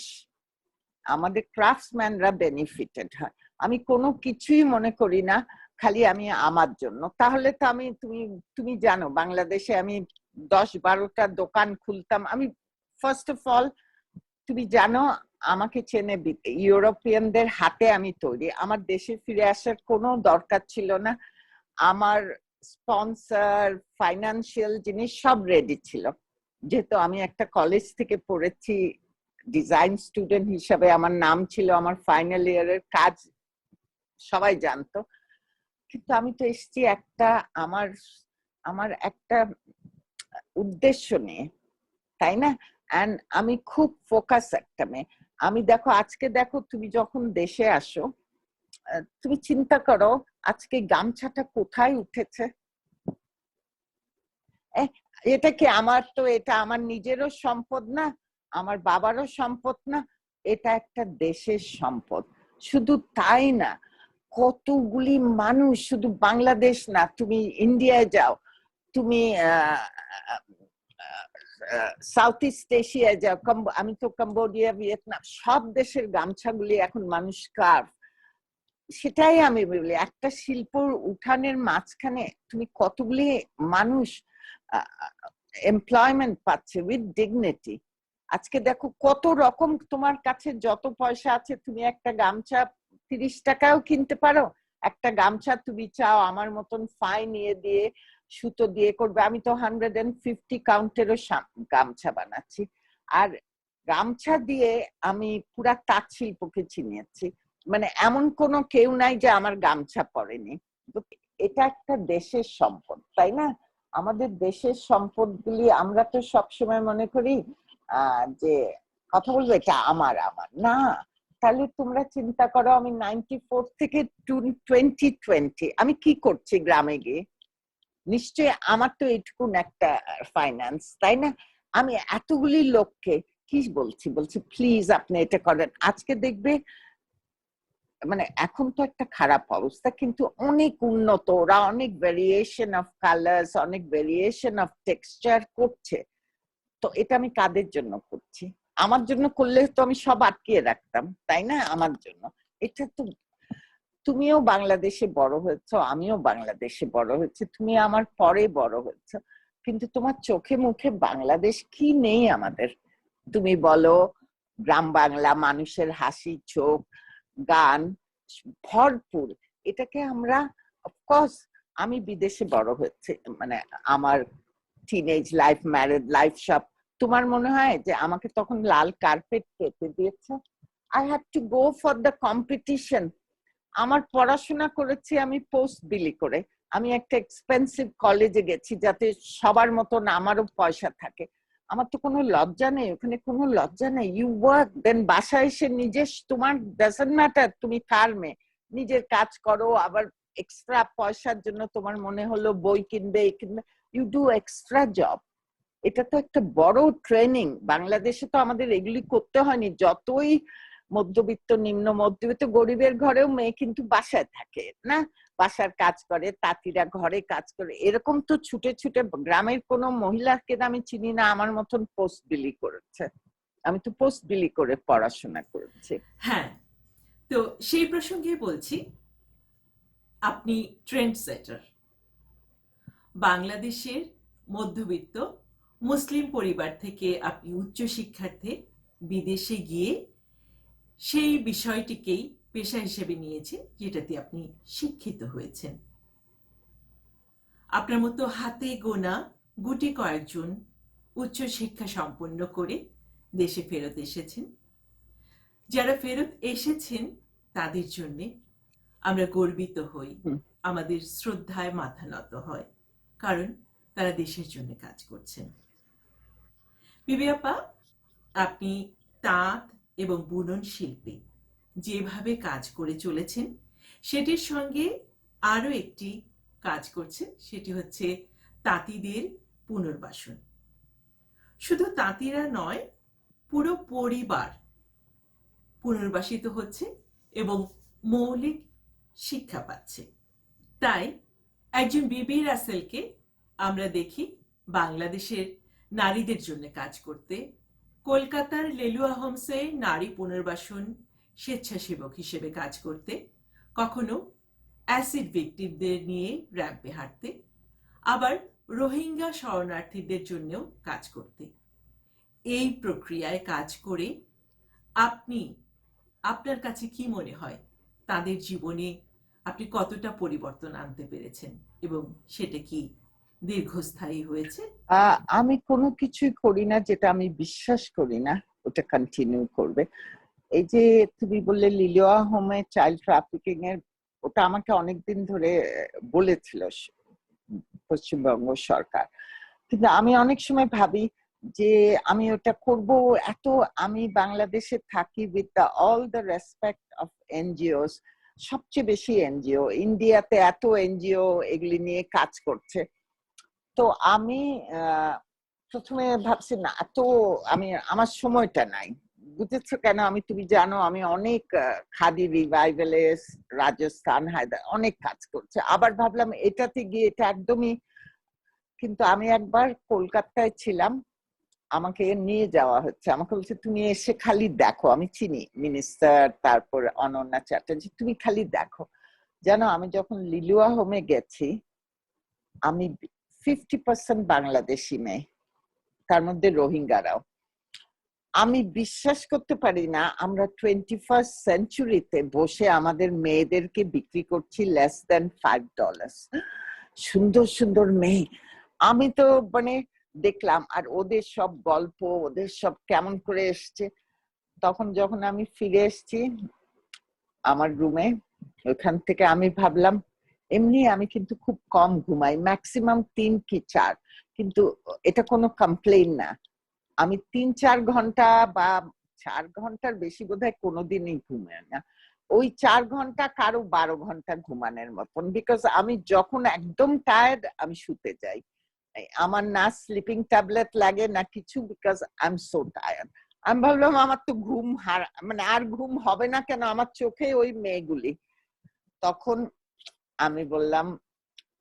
[SPEAKER 2] আমাদের ক্রাফটসম্যানরা বেনিফিটেড হয়। আমি কোনো কিছুই মনে করি না খালি আমি আমার জন্য, তাহলে তো আমি, তুমি তুমি জানো বাংলাদেশে আমি 10-12টা দোকান খুলতাম। আমি ফার্স্ট অফ অল, তুমি জানো আমাকে চেনে ইউরোপিয়ানদের হাতে আমি তৈরি, আমার দেশে ফিরে আসার কোনো দরকার ছিল না, আমার স্পন্সর, ফাইন্যান্সিয়াল জিনিস সব রেডি ছিল, যেহেতু আমি একটা কলেজ থেকে পড়েছি, ডিজাইন স্টুডেন্ট হিসাবে আমার নাম ছিল, আমার ফাইনাল ইয়ারের কাজ সবাই জানতো। কিন্তু আমি তো এসেছি একটা আমার আমার একটা উদ্দেশ্য নিয়ে, তাই না? এন্ড আমি খুব ফোকাস একটা মেয়ে। আমি দেখো আজকে, দেখো তুমি যখন দেশে আসো, তুমি চিন্তা করো আজকে গামছাটা কোথায় উঠেছে। এটা কি আমার, তো এটা আমার নিজেরও সম্পদ না, আমার বাবারও সম্পদ না, এটা একটা দেশের সম্পদ। শুধু তাই না, কতগুলি মানুষ, শুধু বাংলাদেশ না, তুমি ইন্ডিয়ায় যাও, তুমি সাউথ ইস্ট এশিয়ায় যাও, আমি তো কম্বোডিয়া, ভিয়েতনাম, সব দেশের গামছাগুলি এখন মানুষ কার। সেটাই আমি বলি, একটা শিল্প উঠানের মাঝখানে তুমি কতগুলি মানুষ এমপ্লয়মেন্ট পাচ্ছে উইথ ডিগনিটি। আজকে দেখো কত রকম, তোমার কাছে যত পয়সা আছে তুমি একটা গামছা 30 টাকাও কিনতে পারো। একটা গামছা তুমি চাও আমার মতন ফাইন নিয়ে দিয়ে সুতো দিয়ে করবে, আমি তো 150 কাউন্টেরও গামছা বানাচ্ছি। আর গামছা দিয়ে আমি পুরা তাঁত শিল্পকে চিনিয়েছি। মানে এমন কোনো কেউ নাই যে আমার গামছা পরেনি। তো এটা একটা দেশের সম্পদ, তাই না? আমাদের দেশের সম্পদগুলি আমরা তো সবসময় মনে করি যে কথা বলবো এটা আমার আমার না। তাহলে তোমরা চিন্তা করো, আমি 94 থেকে 2020 আমি কি করছি গ্রামে গিয়ে। নিশ্চয়ই আমার তো এইটুকুন একটা ফাইন্যান্স, তাই না? আমি এতগুলি লোককে কি বলছি প্লিজ আপনি এটা করেন। আজকে দেখবে মানে এখন তো একটা খারাপ অবস্থা, কিন্তু অনেক উন্নত, ওরা অনেক ভেরিয়েশন অফ কালার্স, অনেক ভেরিয়েশন অফ টেক্সচার করছে। তো এটা আমি কাদের জন্য করছি? আমার জন্য করলে তো আমি সব আটকিয়ে রাখতাম, তাই না? আমার জন্য এটা তো, তুমিও বাংলাদেশে বড় হয়েছো, আমিও বাংলাদেশে বড় হয়েছি, তুমি আমার পরে বড় হয়েছো, কিন্তু তোমার চোখে মুখে বাংলাদেশ কি নেই আমাদের? তুমি বলো, গ্রাম বাংলা, মানুষের হাসি, চোখ, গান ভরপুর। এটাকে আমরা অফকোর্স, আমি বিদেশে বড় হয়েছে, মানে আমার টিনেজ লাইফ, ম্যারেড লাইফ সব। তোমার মনে হয় যে আমাকে তখন লাল কার্পেট পেতে দিয়েছে? I had to go for the competition. আমার পড়াশোনা করেছি আমি পোস্ট বিলি করে, আমি একটা এক্সপেন্সিভ কলেজে গেছি যাতে সবার মতন আমারও পয়সা থাকে। আমার তো কোনো লজ্জা নেই, ওখানে কোনো লজ্জা নেই। ইউ ওয়ার্ক, দেন বাসায় এসে নিজের, তোমার ডাজন্ট ম্যাটার তুমি কার মেয়ে, নিজের কাজ করো, আবার এক্সট্রা পয়সার জন্য তোমার মনে হলো বই কিনবে, এই কিনবে, ইউ ডু এক্সট্রা জব। এটা তো একটা বড় ট্রেনিং। বাংলাদেশে তো আমাদের এগুলি করতে হয়নি। যতই মধ্যবিত্ত, নিম্ন মধ্যবিত্ত, গরিবের ঘরেও মেয়ে কিন্তু বাসায় থাকে না, বাসার কাজ করে, তাঁতিরা ঘরে কাজ করে, এরকম তো ছুটে ছুটে। গ্রামের কোনো মহিলাকে আমি চিনি না আমার মতন পোস্ট বিলি করেছে। আমি তো পোস্ট বিলি করে পড়াশোনা করেছি।
[SPEAKER 1] হ্যাঁ, তো সেই প্রসঙ্গে বলছি, আপনি ট্রেন্ড সেটার। বাংলাদেশের মধ্যবিত্ত মুসলিম পরিবার থেকে আপনি উচ্চশিক্ষার্থে বিদেশে গিয়ে সেই বিষয়টিকেই পেশা হিসেবে নিয়েছেন, যেটাতে আপনি শিক্ষিত হয়েছেন। আপনার মতো হাতে গোনা গুটি কয়েকজন উচ্চশিক্ষা সম্পন্ন করে দেশে ফেরত এসেছেন। যারা ফেরত এসেছেন তাদের জন্যে আমরা গর্বিত হই, আমাদের শ্রদ্ধায় মাথা নত হয়, কারণ তারা দেশের জন্য কাজ করছেন। বিবি আপা, আপনি তাঁত এবং বুনন শিল্পী যেভাবে কাজ করে চলেছেন, সেটির সঙ্গে আরো একটি কাজ করছেন, সেটি হচ্ছে তাঁতিদের পুনর্বাসন। শুধু তাঁতিরা নয়, পুরো পরিবার পুনর্বাসিত হচ্ছে এবং মৌলিক শিক্ষা পাচ্ছে। তাই একজন বিবি রাসেলকে আমরা দেখি বাংলাদেশের নারীদের জন্য কাজ করতে, কলকাতার লেলুয়া হোমসে নারী পুনর্বাসন স্বেচ্ছাসেবক হিসেবে কাজ করতে, কখনো অ্যাসিড ভিকটিমদের নিয়ে র্যাম্পে হাঁটতে, আবার রোহিঙ্গা শরণার্থীদের জন্যও কাজ করতে। এই প্রক্রিয়ায় কাজ করে আপনি, আপনার কাছে কি মনে হয় তাদের জীবনে আপনি কতটা পরিবর্তন আনতে পেরেছেন এবং সেটা কি দীর্ঘস্থায়ী হয়েছে?
[SPEAKER 2] আমি কোনো কিছুই করি না যেটা আমি বিশ্বাস করি না ওটা কন্টিনিউ করবে। এই যে তুমি বললে লিলিয়া হোমে চাইল্ড ট্রাফিকিং এর, ওটা আমাকে অনেকদিন ধরে বলেছিল পশ্চিমবঙ্গ সরকার, কিন্তু আমি অনেক সময় ভাবি যে আমি ওটা করব। এত, আমি বাংলাদেশে থাকি, with the all the respect of NGOs, সবচেয়ে বেশি এনজিও ইন্ডিয়াতে, এত এনজিও এগুলি নিয়ে কাজ করছে। তো আমি প্রথমে ভাবছি না, তো আমি, আমার সময়টা নাই, বুঝেছো কেন? আমি, তুমি জানো আমি অনেক খাদি রিভাইভালে রাজস্থান, হায়দ্রাবাদ অনেক কাজ করছে। আবার ভাবলাম এটাতে গিয়ে এটা একদমই, কিন্তু আমি একবার কলকাতায় ছিলাম, আমাকে নিয়ে যাওয়া হচ্ছে, আমাকে বলছে তুমি এসে খালি দেখো, আমি চিনি মিনিস্টার, তারপর অনন্যা চ্যাটার্জি, তুমি খালি দেখো। জানো, আমি যখন লিলুয়া হোমে গেছি, আমি 50% বাংলাদেশি মেয়ে, তার মধ্যে রোহিঙ্গারাও। আমি বিশ্বাস করতে পারি না, আমরা 21st সেঞ্চুরিতে বসে আমাদের মেয়েদেরকে বিক্রি করছি লেস দেন $5। সুন্দর সুন্দর মেয়ে, আমি তো মানে দেখলাম, আর ওদের সব গল্প, ওদের সব কেমন করে এসছে। তখন যখন আমি ফিরে এসছি, আমার রুমে। ওখান থেকে আমি ভাবলাম এমনি আমি কিন্তু খুব কম ঘুমাই, ম্যাক্সিমাম 3 কি 4, কিন্তু এটা কোনো কমপ্লেইন না। আমি 3-4 ঘন্টা বা 4 ঘন্টার বেশি বোধহয় কোনোদিনই ঘুমাই না। ওই 4 ঘন্টা কারো 12 ঘন্টা ঘুমানোর মতন, বিকজ আমি যখন একদম টায়ার্ড আমি শুতে যাই। আমার না স্লিপিং ট্যাবলেট লাগে না কিছু, because I am so tired. আমি ভাবলাম আমার তো ঘুম মানে আর ঘুম হবে না কেন, আমার চোখে ওই মেয়েগুলি। তখন আমি বললাম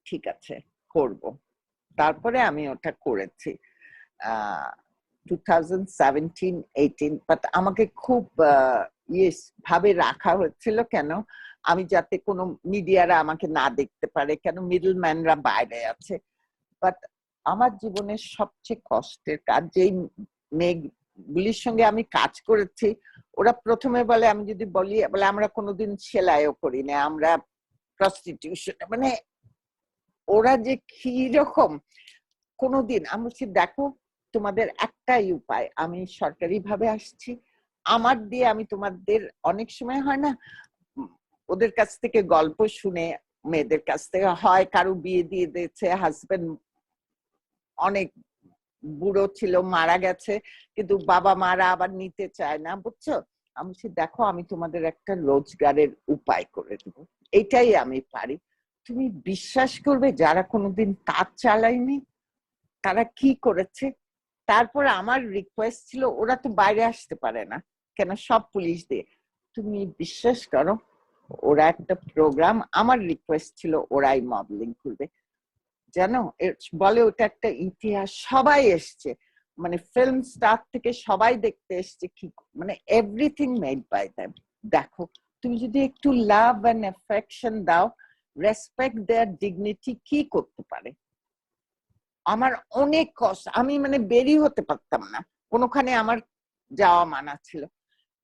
[SPEAKER 2] ঠিক আছে করব। তারপরে আমি ওটা করেছি 2017-18, বাট আমাকে খুব ভাবে রাখা হচ্ছিল কেন, আমি যাতে কোনো মিডিয়ারা আমাকে না দেখতে পারে, কেন মিডল ম্যানরা বাইরে আছে। বাট আমার জীবনের সবচেয়ে কষ্টের কাজ, যেই মেয়েগুলির সঙ্গে আমি কাজ করেছি, ওরা প্রথমে বলে, আমি যদি বলি বলে আমরা কোনোদিন সেলাইও করি না, আমরা প্রস্টিটিউশন, মানে ওরা যে কি রকম। কোনোদিন আমি বলছি দেখো তোমাদের একটাই উপায়, আমি সরকারি ভাবে আসছি, আমার দিয়ে আমি তোমাদের, অনেক সময় হয় না ওদের কাছ থেকে গল্প শুনে, মেয়েদের কাছ থেকে হয় কারো বিয়ে দিয়ে দিয়েছে, হাজবেন্ড অনেক বুড়ো ছিল মারা গেছে, কিন্তু বাবা মারা আবার নিতে চায় না, বুঝছো। আমি বলছি দেখো আমি তোমাদের একটা রোজগারের উপায় করে দেবো, এটাই আমি পারি। তুমি বিশ্বাস করবে যারা কোনোদিন তাঁত চালায়নি তারা কি করেছে। তারপর আমার রিকোয়েস্ট ছিল, ওরা তো বাইরে আসতে পারে না কেন, সব পুলিশ দিয়ে। তুমি বিশ্বাস করো ওরা একটা প্রোগ্রাম, আমার রিকোয়েস্ট ছিল ওরাই মডেলিং করবে, জানো বলে ওটা একটা ইতিহাস, সবাই এসছে, মানে ফিল্ম স্টার থেকে সবাই দেখতে এসছে, কি মানে এভরিথিং মেড বাই দেম। দেখো তুমি যদি একটু লাভ এন্ড অ্যাফেকশন দাও, রেসপেক্ট দেয়ার ডিগনিটি, কি করতে পারে। আমার অনেক কষ্ট, আমি মানে বেরিয়ে হতে পারতাম না কোনোখানে, আমার যাওয়া মানা ছিল,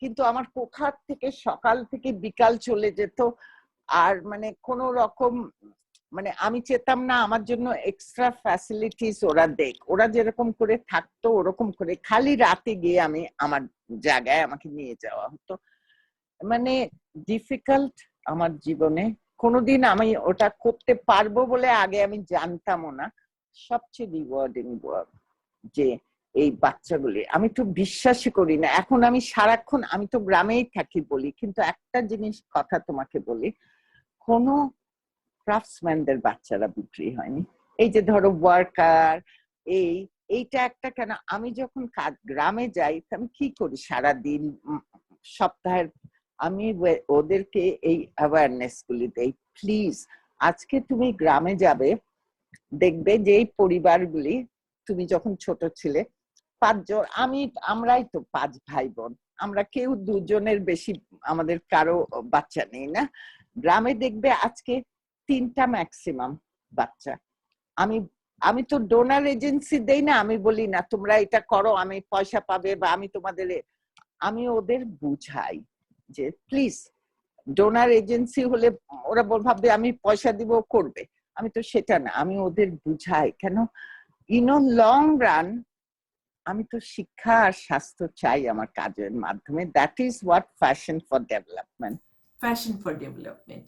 [SPEAKER 2] কিন্তু আমার কোখার থেকে সকাল থেকে বিকাল চলে যেত। আর মানে কোন রকম, মানে আমি চেতাম না আমার জন্য এক্সট্রা ফ্যাসিলিটিস ওরা দেখ, ওরা যেরকম করে থাকতো ওরকম করে, খালি রাতে গিয়ে আমি আমার জায়গায় আমাকে নিয়ে যাওয়া হতো। মানে ডিফিকাল্ট আমার জীবনে, কোনোদিন আমি ওটা করতে পারবো বলে আগে আমি জানতামও না। সবচেয়ে রিওয়ার্ডিং ওয়ার্ক যে এই বাচ্চাগুলি, আমি তো বিশ্বাসই করি না এখন, আমি সারাক্ষণ, আমি তো গ্রামেই থাকি বলি, কিন্তু একটা জিনিস কথা তোমাকে বলি, কোনো ক্রাফটসম্যানদের বাচ্চারা বিক্রি হয়নি। এই যে ধরো ওয়ার্কার, এইটা একটা কেন, আমি যখন গ্রামে যাই আমি কি করি সারাদিন, সপ্তাহের, আমি ওদেরকে এই অ্যাওয়ারনেস গুলি দেই, প্লিজ আজকে তুমি গ্রামে যাবে, দেখবে যে এই পরিবারগুলি, তুমি যখন ছোট ছিলে 5 জন, আমরাই তো 5 ভাই বোন, আমরা কেউ 2 জনের বেশি আমাদের কারো বাচ্চা নেই না। গ্রামে দেখবে আজকে 3টা ম্যাক্সিমাম বাচ্চা। আমি আমি তো ডোনার এজেন্সি দেই না, আমি বলি না তোমরা এটা করো আমি পয়সা পাবে, বা আমি তোমাদের, আমি ওদের বুঝাই যে প্লিজ, ডোনার এজেন্সি হলে ওরা ভাববে আমি পয়সা দিব করবে, আমি তো সেটা না, আমি ওদের বুঝাই কেন, লং রান আমি তো শিক্ষা আর স্বাস্থ্য চাই আমার কাজের মাধ্যমে, that is what fashion for development.
[SPEAKER 1] Fashion for development.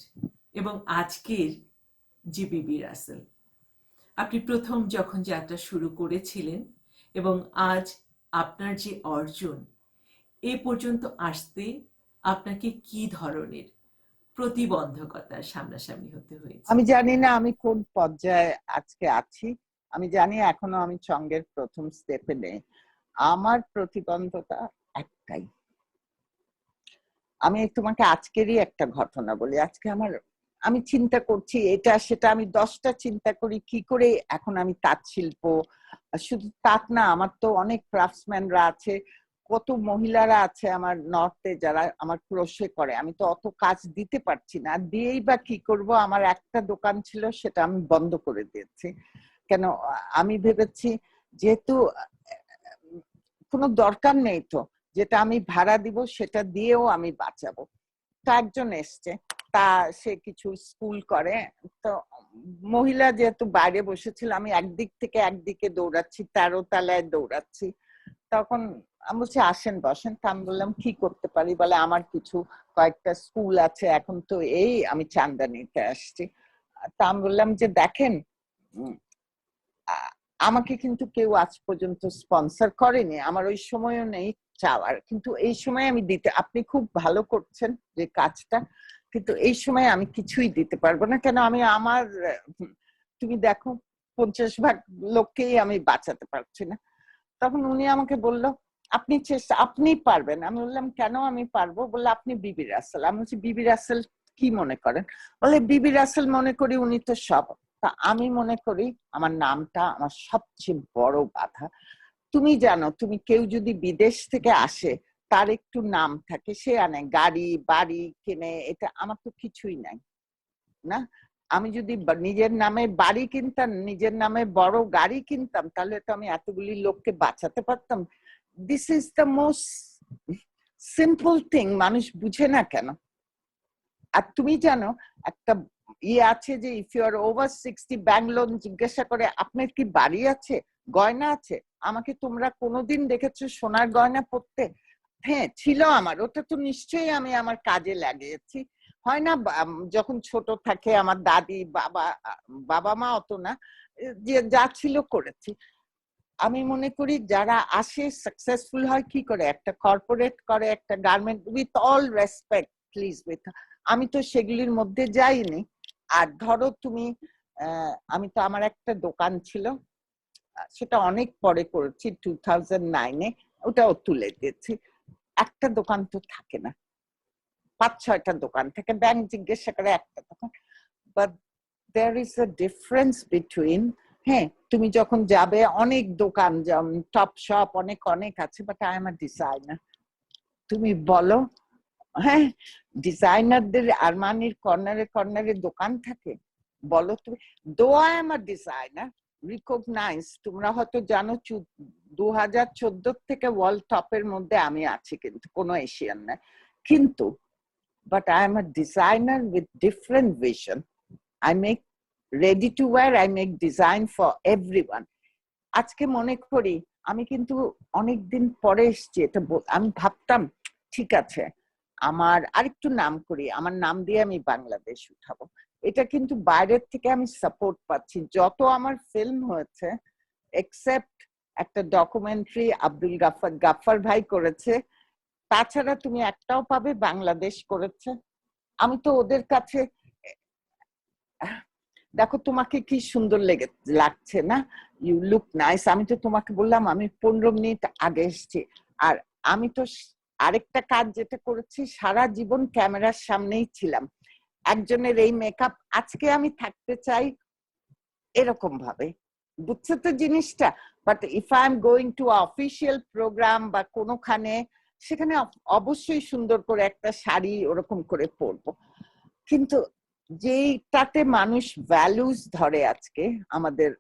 [SPEAKER 1] এবং আজকের জিবিবি রাসেল, আপনি প্রথম যখন যাত্রা শুরু করেছিলেন এবং আজ আপনার যে অর্জন, এ পর্যন্ত আসতে আপনাকে কি ধরনের প্রতিবন্ধকতার সামনাসামনি হতে হয়েছে?
[SPEAKER 2] আমি জানি না আমি কোন পর্যায়ে আজকে আছি, আমি জানি এখনো আমি চঙ্গের প্রথম স্টেপে নেই। আমার প্রতিবন্ধকতা একটাই, আমি তোমাকে আজকেরই একটা ঘটনা বলি। আজকে আমি চিন্তা করছি এটা সেটা, আমি 10টা চিন্তা করি কি করে এখন আমি তাঁত শিল্প, শুধু তাঁত না, আমার তো অনেক ক্রাফটসম্যানরা আছে, কত মহিলারা আছে আমার নর্থে যারা আমার ক্রোশে করে, আমি তো অত কাজ দিতে পারছি না, দিয়েই বা কি করব। আমার একটা দোকান ছিল সেটা আমি বন্ধ করে দিয়েছি, কেন আমি ভেবেছি যেহেতু কোনো দরকার নেই, তো যেটা আমি ভাড়া দিব সেটা দিয়েও আমি বাঁচাবো। তো একজন এসছে, তা সে কিছু স্কুল করে, তো মহিলা যেহেতু বাইরে বসেছিল, আমি একদিক থেকে একদিকে দৌড়াচ্ছি, 13 তলায় দৌড়াচ্ছি, তখন আমি বলছি আসেন বসেন। তা আমি বললাম কি করতে পারি, বলে আমার কিছু কয়েকটা স্কুল আছে, এখন তো এই আমি চাঁদা নিতে আসছি। তা আমি বললাম যে দেখেন, উম, আমাকে কিন্তু কেউ আজ পর্যন্ত স্পন্সর করেনি, আমার ওই সময়ও নেই চাওয়ার, কিন্তু এই সময় আমি দিতে, আপনি খুব ভালো করছেন যে কাজটা, কিন্তু এই সময় আমি কিছুই দিতে পারবো না। কেন আমি আমার তুমি দেখো 50 ভাগ লোককেই আমি বাঁচাতে পারছি না। তখন উনি আমাকে বললো আপনি চেষ্টা, আপনি পারবেন। আমি বললাম কেন আমি পারবো? বললে আপনি বিবি রাসেল। আমি বলছি বিবি রাসেল কি মনে করেন? বলে বিবি রাসেল মনে করি উনি তো সব। তা আমি মনে করি আমার নামটা আমার সবচেয়ে বড় বাধা। তুমি জানো, তুমি কেউ যদি বিদেশ থেকে আসে তার একটু নাম থাকে, সে আনে গাড়ি বাড়ি কেনে, এটা আমার তো কিছুই নাই না। আমি যদি নিজের নামে বাড়ি কিনতাম, নিজের নামে বড় গাড়ি কিনতাম, তাহলে তো আমি এতগুলি লোককে বাঁচাতে পারতাম। This is the most simple thing, মানুষ বুঝে না কেন। আর তুমি জানো একটা ইয়ে আছে যে if you are over 60 bank loan জিজ্ঞাসা করে আপনার কি বাড়ি আছে, গয়না আছে? আমাকে তোমরা কোনোদিন দেখেছো সোনার গয়না পরতে? হ্যাঁ ছিল আমার, ওটা তো নিশ্চয়ই আমি আমার কাজে লাগিয়েছি। হয় না যখন ছোট থাকে আমার দাদি বাবা, বাবা মা অত না, যে যা ছিল করেছি। আমি মনে করি যারা আসে সাকসেসফুল হয় কি করে, একটা কর্পোরেট করে, একটা garment, with all respect please, with, আমি তো সেগুলির মধ্যে যাইনি। আর ধরো তুমি আমি তো, আমার একটা দোকান ছিল, সেটা অনেক পরে করেছি 2009-এ, ওটাও তুলে দিয়েছি। একটা দোকান তো থাকে না, 5-6টা দোকান থাকে, ব্যাংক জিজ্ঞাসা করে একটা দোকান। But there is a difference between, হ্যাঁ তুমি যখন যাবে অনেক দোকান, যেমন টপ শপ অনেক অনেক আছে, but I am a designer. তুমি বলো, হ্যাঁ ডিজাইনারদের আরমানির কর্নারে কর্নারে দোকান থাকে? বলো তুমি। Though I am a designer recognize, তোমরা হয়তো জানো 2014 থেকে ওয়ার্ল্ড টপের মধ্যে আমি আছি, কিন্তু কোনো এশিয়ান না, কিন্তু but I am a designer with different vision. I make ready to wear, I make design for everyone. আজকে মনে করি আমি কিন্তু অনেকদিন পরে এসছি, এটা আমি ভাবতাম ঠিক আছে আমার আরেকটু নাম করি, আমার নাম দিয়ে আমি বাংলাদেশ উঠাবো। এটা কিন্তু বাইরের থেকে আমি সাপোর্ট পাচ্ছি। যত আমার ফিল্ম হয়েছে, এক্সেপ্ট একটা ডকুমেন্টারি আব্দুল গাফফার ভাই করেছে, তাছাড়া তুমি একটাও পাবে বাংলাদেশ করেছে। আমি তো ওদের কাছে, দেখো তোমাকে কি সুন্দর লাগছে না, ইউ লুক নাইস। আমি তো তোমাকে বললাম আমি 15 মিনিট আগে এসেছি। আর আমি তো আরেকটা কাজ যেটা করেছি, সারা জীবন ক্যামেরার সামনেই ছিলাম। একজনের এই মেকআপ, আজকে আমি থাকতে চাই এরকম ভাবে, বুঝছো তো জিনিসটা? But if I am going to official program বা কোনোখানে, সেখানে অবশ্যই সুন্দর করে একটা শাড়ি ওরকম করে পরবো। কিন্তু যেটাতে মানুষ ভ্যালুস ধরে আজকে আমাদের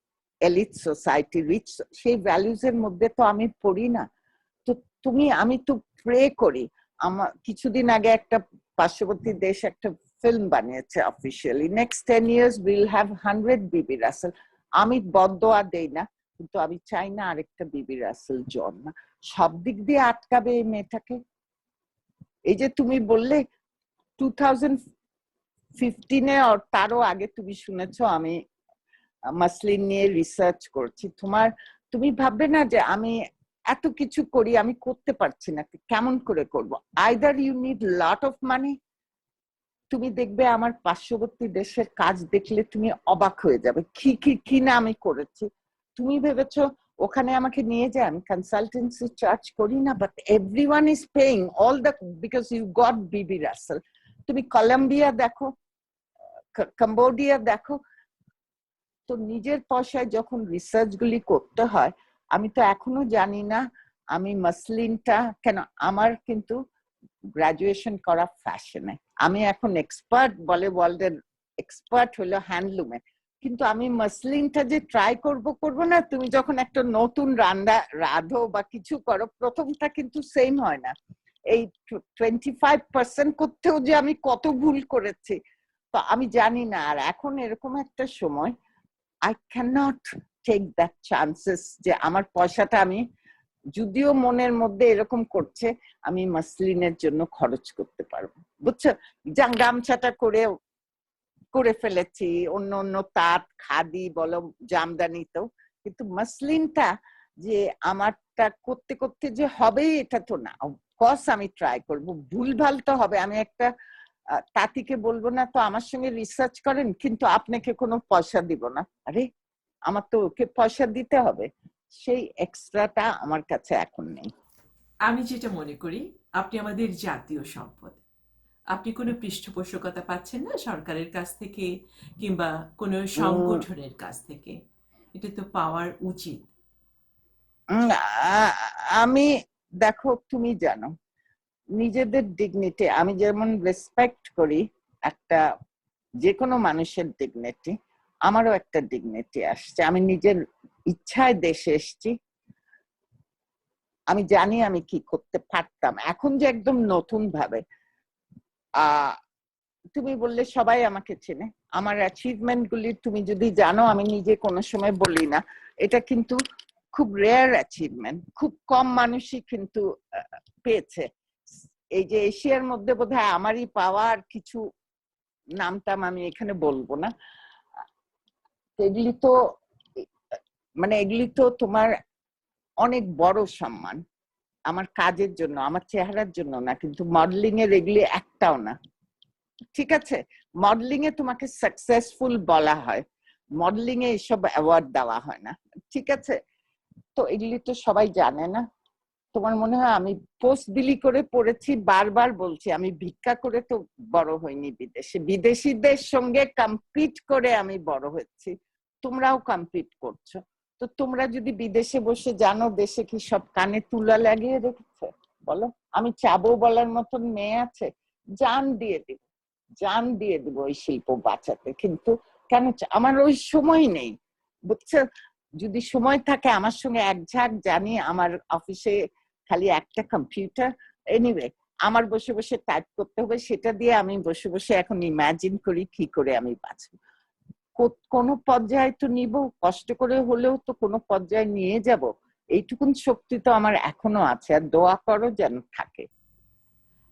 [SPEAKER 2] এলিট সোসাইটি, রিচ, সেই ভ্যালুস এর মধ্যে তো আমি পড়ি না। তো আমি তো প্রে করি। আমার কিছুদিন আগে একটা পার্শ্ববর্তী দেশ একটা ফিল্ম বানিয়েছে officially, next 10 years will have 100 বিবি রাসেল। আমি বদদোয়া দেই না, কিন্তু আমি চাই না আরেকটা বিবি রাসেল জন্ম। সব দিক দিয়ে আটকাবে এই মেয়েটাকে। এই যে তুমি বললে 2015-এ, আর তারও আগে তুমি শুনেছো আমি মাসলিন নিয়ে রিসার্চ করছি। তুমি ভাববে না যে আমি এত কিছু করি, আমি করতে পারছি না, কেমন করে করব? Either you need lot of money, তুমি দেখবে আমার পার্শ্ববর্তী দেশের কাজ দেখলে তুমি অবাক হয়ে যাবে, কি না আমি করেছি। তুমি ভেবেছো ওখানে আমাকে নিয়ে যায়, আমি কনসালটেন্সি চার্জ করি না, but everyone is paying all the, because you got Bibi Russell. তুমি কলম্বিয়া দেখো, কম্বোডিয়া দেখো, তো নিজের পয়সায় যখন রিসার্চ গুলি করতে হয়। আমি তো এখনো জানি না আমি মাসলিনটা কেন, আমার কিন্তু গ্রাজুয়েশন করা ফ্যাশনে, আমি এখন এক্সপার্ট বলে, ওয়ার্ল্ডের এক্সপার্ট হলো হ্যান্ডলুমে, কিন্তু আমি মাসলিনটা যে ট্রাই করব না। তুমি যখন একটা নতুন রাঁধো বা কিছু করো, প্রথমটা কিন্তু সেম হয় না। এই 25% করতেও যে আমি কত ভুল করেছি, তো আমি জানি না। আর এখন এরকম একটা সময়, I cannot take that chances যে আমার পয়সাটা আমি যদিও মনের মধ্যে এরকম করছে আমি মাসলিনের জন্য খরচ করতে পারবো, বুঝছো? গামছাটা করে ফেলেছি, অন্য অন্য তাঁত খাদি বলো জামদানি তো, কিন্তু মাসলিনটা যে আমারটা করতে করতে যে হবে এটা তো না। কস আমি ট্রাই করব, ভুলভাল তো হবে। আমি একটা তাঁতিকে বলবো না তো আমার সঙ্গে রিসার্চ করেন, কিন্তু আপনাকে কোনো পয়সা দিব না। আরে আমার তো ওকে পয়সা দিতে হবে, সেই এক্সট্রাটা আমার কাছে এখন নেই।
[SPEAKER 1] আমি যেটা মনে করি, আপনি আমাদের জাতীয় সম্পদ। আপনি কোনো পৃষ্ঠপোষকতা পাচ্ছেন না সরকারের কাছ থেকে কিংবা কোনো সংগঠনের কাছ থেকে, এটা তো পাওয়ার উচিত।
[SPEAKER 2] উম, আমি, দেখো তুমি জানো নিজেদের ডিগনিটি আমি যেমন রেসপেক্ট করি, একটা যে কোনো মানুষের ডিগনিটি, আমারও একটা ডিগনিটি আসছে। আমি নিজের ইচ্ছায় দেশে এসেছি, আমি জানি আমি কি করতে পারতাম। এখন যে একদম নতুন ভাবে তুমি বললে সবাই আমাকে চেনে, আমার অ্যাচিভমেন্ট গুলি তুমি যদি জানো, আমি নিজে কোনো সময় বলি না, এটা কিন্তু খুব রেয়ার অ্যাচিভমেন্ট, খুব কম মানুষই কিন্তু পেয়েছে। এই যে এশিয়ার মধ্যে বোধহয় আমারই পাওয়া, আর কিছু নামটাম আমি এখানে বলবো না। এগুলি তো মানে এগুলি তো তোমার অনেক বড় সম্মান, আমার কাজের জন্য, আমার চেহারার জন্য না, কিন্তু মডেলিং এর এগুলি একটাও না। ঠিক আছে, মডেলিং এ তোমাকে সাকসেসফুল বলা হয়, মডেলিং এ এসব অ্যাওয়ার্ড দেওয়া হয় না। ঠিক আছে, তো এগুলি তো সবাই জানে না। তোমার মনে হয় আমি পোস্ট বিলি করে পড়েছি? বারবার বলছি আমি ভিক্ষা করে তো বড় হইনি বিদেশে, বিদেশিদের সঙ্গে কম্পিট করে আমি বড় হয়েছি, তোমরাও কম্পিট করছো। তো তোমরা যদি বিদেশে বসে জানো দেশে কি সব কানে তুলা লাগিয়ে রেখেছে বলো? আমি চাবো বলার মতন মেয়ে আছে? জান দিয়ে দিব, জান দিয়ে দিব ওই শিল্প বাঁচাতে, কিন্তু কেন আমার ওই সময় নেই, বুঝছো? যদি সময় থাকে আমার সঙ্গে এক ঝাঁক জানি, আমার অফিসে খালি একটা কম্পিউটার, এনিওয়ে আমার বসে বসে টাইপ করতে হবে, সেটা দিয়ে আমি বসে বসে এখন ইমাজিন করি কি করে আমি বাঁচবো। কোনো পর্যায়ে তো নিব, কষ্ট করে হলেও তো কোনো পর্যায়ে নিয়ে যাব, এইটুকুন শক্তি তো আমার এখনো আছে, আর দোয়া করো যেন থাকে।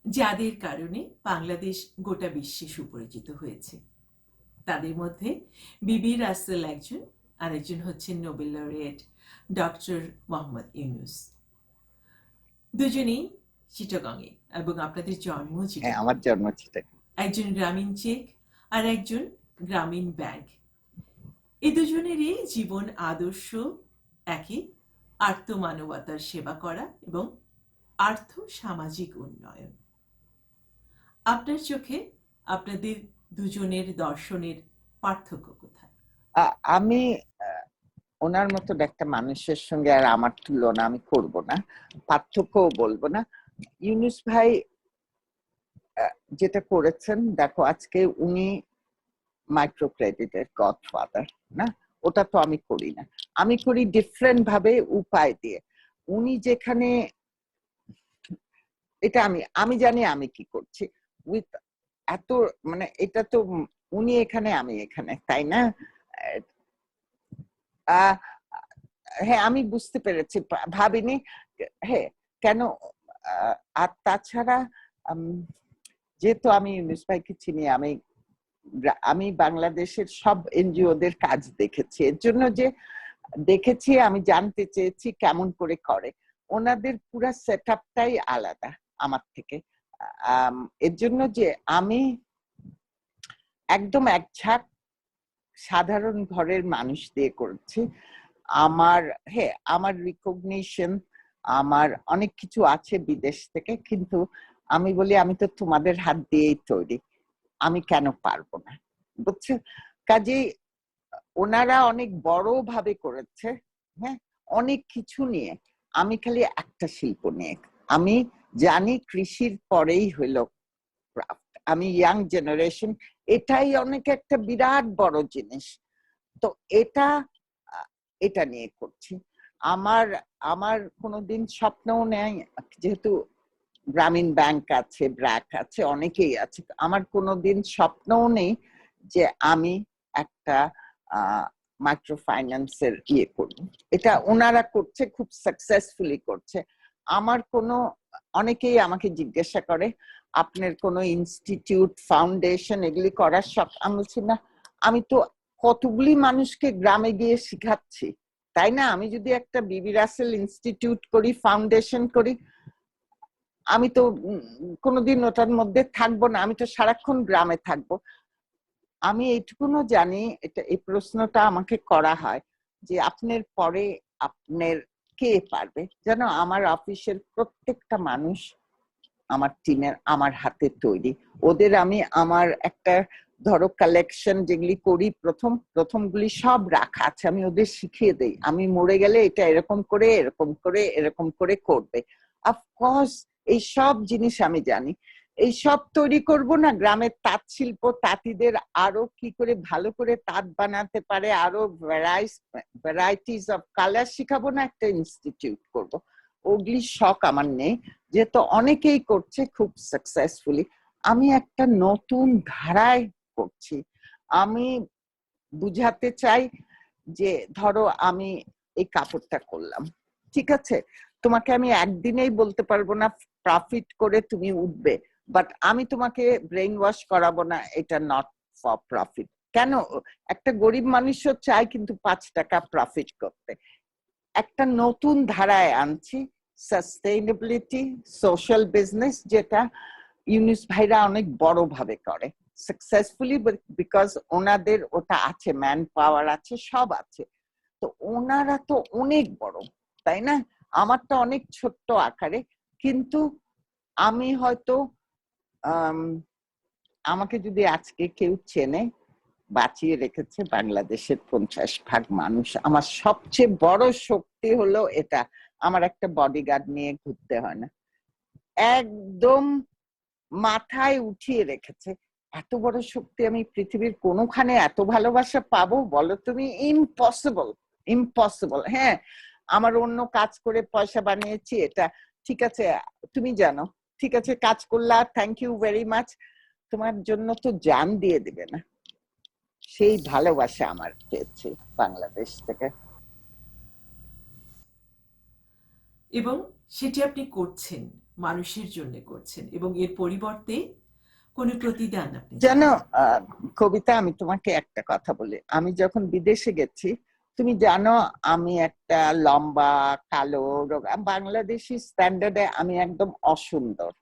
[SPEAKER 1] যাদের কারণে বাংলাদেশ গোটা বিশ্বে সুপরিচিত হয়েছে, তাদের মধ্যে বিবি রাসেল একজন, আরেকজন হচ্ছেন Nobel laureate doctor Mohammad Yunus. দুজনেই চিটাগংয়ে, এবং আপনাদের জন্ম
[SPEAKER 2] হ্যাঁ, আমার
[SPEAKER 1] চিটাগংয়ে।
[SPEAKER 2] জন্ম চিটাগাং।
[SPEAKER 1] একজন গ্রামীণ চেক আর একজন গ্রামীণ ব্যাংক। এই দুজনেরই জীবন আদর্শ একই, আর্তমানবতার সেবা করা এবং আর্থ সামাজিক উন্নয়ন। আপনার চোখে আপনাদের দুজনের দর্শনের পার্থক্য কোথায়?
[SPEAKER 2] আমি ওনার মতন একটা মানুষের সঙ্গে আর আমার তুলনা আমি করব না, পার্থক্যও বলবো না। ইউনুস ভাই যেটা করেছেন, দেখো আজকে উনি মাইক্রো ক্রেডিটের গডফাদার না, ওটা তো আমি করি না, আমি করি ডিফারেন্ট ভাবে, উপায় দিয়ে। উনি যেখানে, এটা আমি আমি জানি আমি কি করছি উইথ এত, মানে এটা তো উনি এখানে আমি এখানে, তাই না? আহ হ্যাঁ, আমি বুঝতে পেরেছি, ভাবিনি। হ্যাঁ, কেন? আর তাছাড়া যেহেতু আমি ইউনুস ভাইকে চিনি, আমি আমি বাংলাদেশের সব এনজিওদের কাজ দেখেছি, এর জন্য যে দেখেছি আমি জানতে চেয়েছি কেমন করে করে। ওনাদের পুরো সেট আপটাই আলাদা আমার থেকে। এর জন্য যে আমি একদম এক ঝাঁক সাধারণ ঘরের মানুষ দিয়ে করেছি। আমার, হ্যাঁ, আমার রিকগনিশন, আমার অনেক কিছু আছে বিদেশ থেকে, কিন্তু আমি বলি আমি তো তোমাদের হাত দিয়েই তৈরি, আমি কেন পারবো না, বুঝছো? কাজেই ওনারা অনেক বড় ভাবে করেছে, হ্যাঁ, অনেক কিছু নিয়ে। আমি খালি একটা শিল্প নিয়ে, আমি জানি কৃষির পরেই হইল ক্রাফট, আমি ইয়াং জেনারেশন, এটাই অনেক একটা বিরাট বড় জিনিস। তো এটা এটা নিয়ে করছি। আমার আমার কোনোদিন স্বপ্নও নেই, যেহেতু গ্রামীণ ব্যাংক আছে, ব্র্যাক আছে, অনেকেই আছে, আমার কোনোদিন স্বপ্নও নেই যে আমি একটা মাইক্রো ফাইন্যান্সের ইয়ে করব। এটা ওনারা করছে, খুব সাকসেসফুলি করছে। আমার কোনো, অনেকেই আমাকে জিজ্ঞাসা করে আপনার কোনো ইনস্টিটিউট, ফাউন্ডেশন এগুলি করার শখ? আমি বলছি না, আমি তো কতগুলি মানুষকে গ্রামে গিয়ে শিখাচ্ছি, তাই না? আমি যদি একটা বিবি রাসেল ইনস্টিটিউট করি, ফাউন্ডেশন করি, আমি তো কোনোদিন ওটার মধ্যে থাকবো না, আমি তো সারাক্ষণ গ্রামে থাকবো। আমি এইটুকুনও জানি, এটা এই প্রশ্নটা আমাকে করা হয় যে আপনার পরে আপনার কে পারবে। যেন আমার অফিসের প্রত্যেকটা মানুষ আমার টিমের আমার হাতে তৈরি। ওদের আমি আমার একটা, ধরো কালেকশন যেগুলি করি, প্রথমগুলি সব রাখা আছে, আমি ওদের শিখিয়ে দেই, আমি মরে গেলে এটা এরকম করে এরকম করে এরকম করে করবে। অফকোর্স এই সব জিনিস আমি জানি। এই সব তৈরি করব না, গ্রামের তাঁত শিল্প, তাঁতিদের আরো কি করে ভালো করে তাঁত বানাতে পারে, আরো ভ্যারাইটিস অফ কালার শিখাবো না, একটা ইনস্টিটিউট করব। ওগুলি শখ আমার নেই, যেহেতু অনেকেই করছে খুব সাকসেসফুলি। আমি একটা নতুন ধারায় করছি। আমি বুঝাতে চাই যে ধরো আমি এই কাপড়টা করলাম, ঠিক আছে, তোমাকে আমি একদিনেই বলতে পারবো না প্রফিট করে তুমি উঠবে, বাট আমি তোমাকে ব্রেইন ওয়াশ করাবো না এটা নট ফর প্রফিট। কেন? একটা গরিব মানুষও চায় কিন্তু 5 টাকা প্রফিট করতে। একটা নতুন ধারায় আনছি, সাস্টেইনেবিলিটি, সোশ্যাল বিজনেস, যেটা ইউনুস ভাইরা অনেক বড় ভাবে করে সাকসেসফুলি, বিকজ ওনাদের ওটা আছে, ম্যান পাওয়ার আছে, সব আছে। তো ওনারা তো অনেক বড়, তাই না? আমারটা অনেক ছোট্ট আকারে, কিন্তু আমি হয়তো আমাকে যদি আজকে কেউ চেনে, বাঁচিয়ে রেখেছে বাংলাদেশের 50% মানুষ। আমার সবচেয়ে বড় শক্তি হলো এটা, আমার একটা বডিগার্ড নিয়ে ঘুরতে হয় না, একদম মাথায় উঠিয়ে রেখেছে। এত বড় শক্তি আমি পৃথিবীর কোনোখানে এত ভালোবাসা পাবো বলো তুমি? Impossible, impossible. হ্যাঁ, আমার অন্য কাজ করে পয়সা বানিয়েছি, এটা ঠিক আছে, তুমি জানো, ঠিক আছে, কাজ করলা, থ্যাংক ইউ ভেরি মাচ, তোমার জন্য তো জান দিয়ে দিবে না। সেই ভালোবাসা আমার পেয়েছি বাংলাদেশ থেকে।
[SPEAKER 1] এবং সেটি আপনি করছেন, মানুষের জন্য করছেন, এবং এর পরিবর্তে কোনো প্রতিদান আপনি চান
[SPEAKER 2] জানো
[SPEAKER 1] না।
[SPEAKER 2] কবিতা, আমি তোমাকে একটা কথা বলি, আমি যখন বিদেশে গেছি, তুমি জানো আমি একটা লম্বা কালো রোগা, বাংলাদেশি স্ট্যান্ডার্ডে আমি একদম অসুন্দর।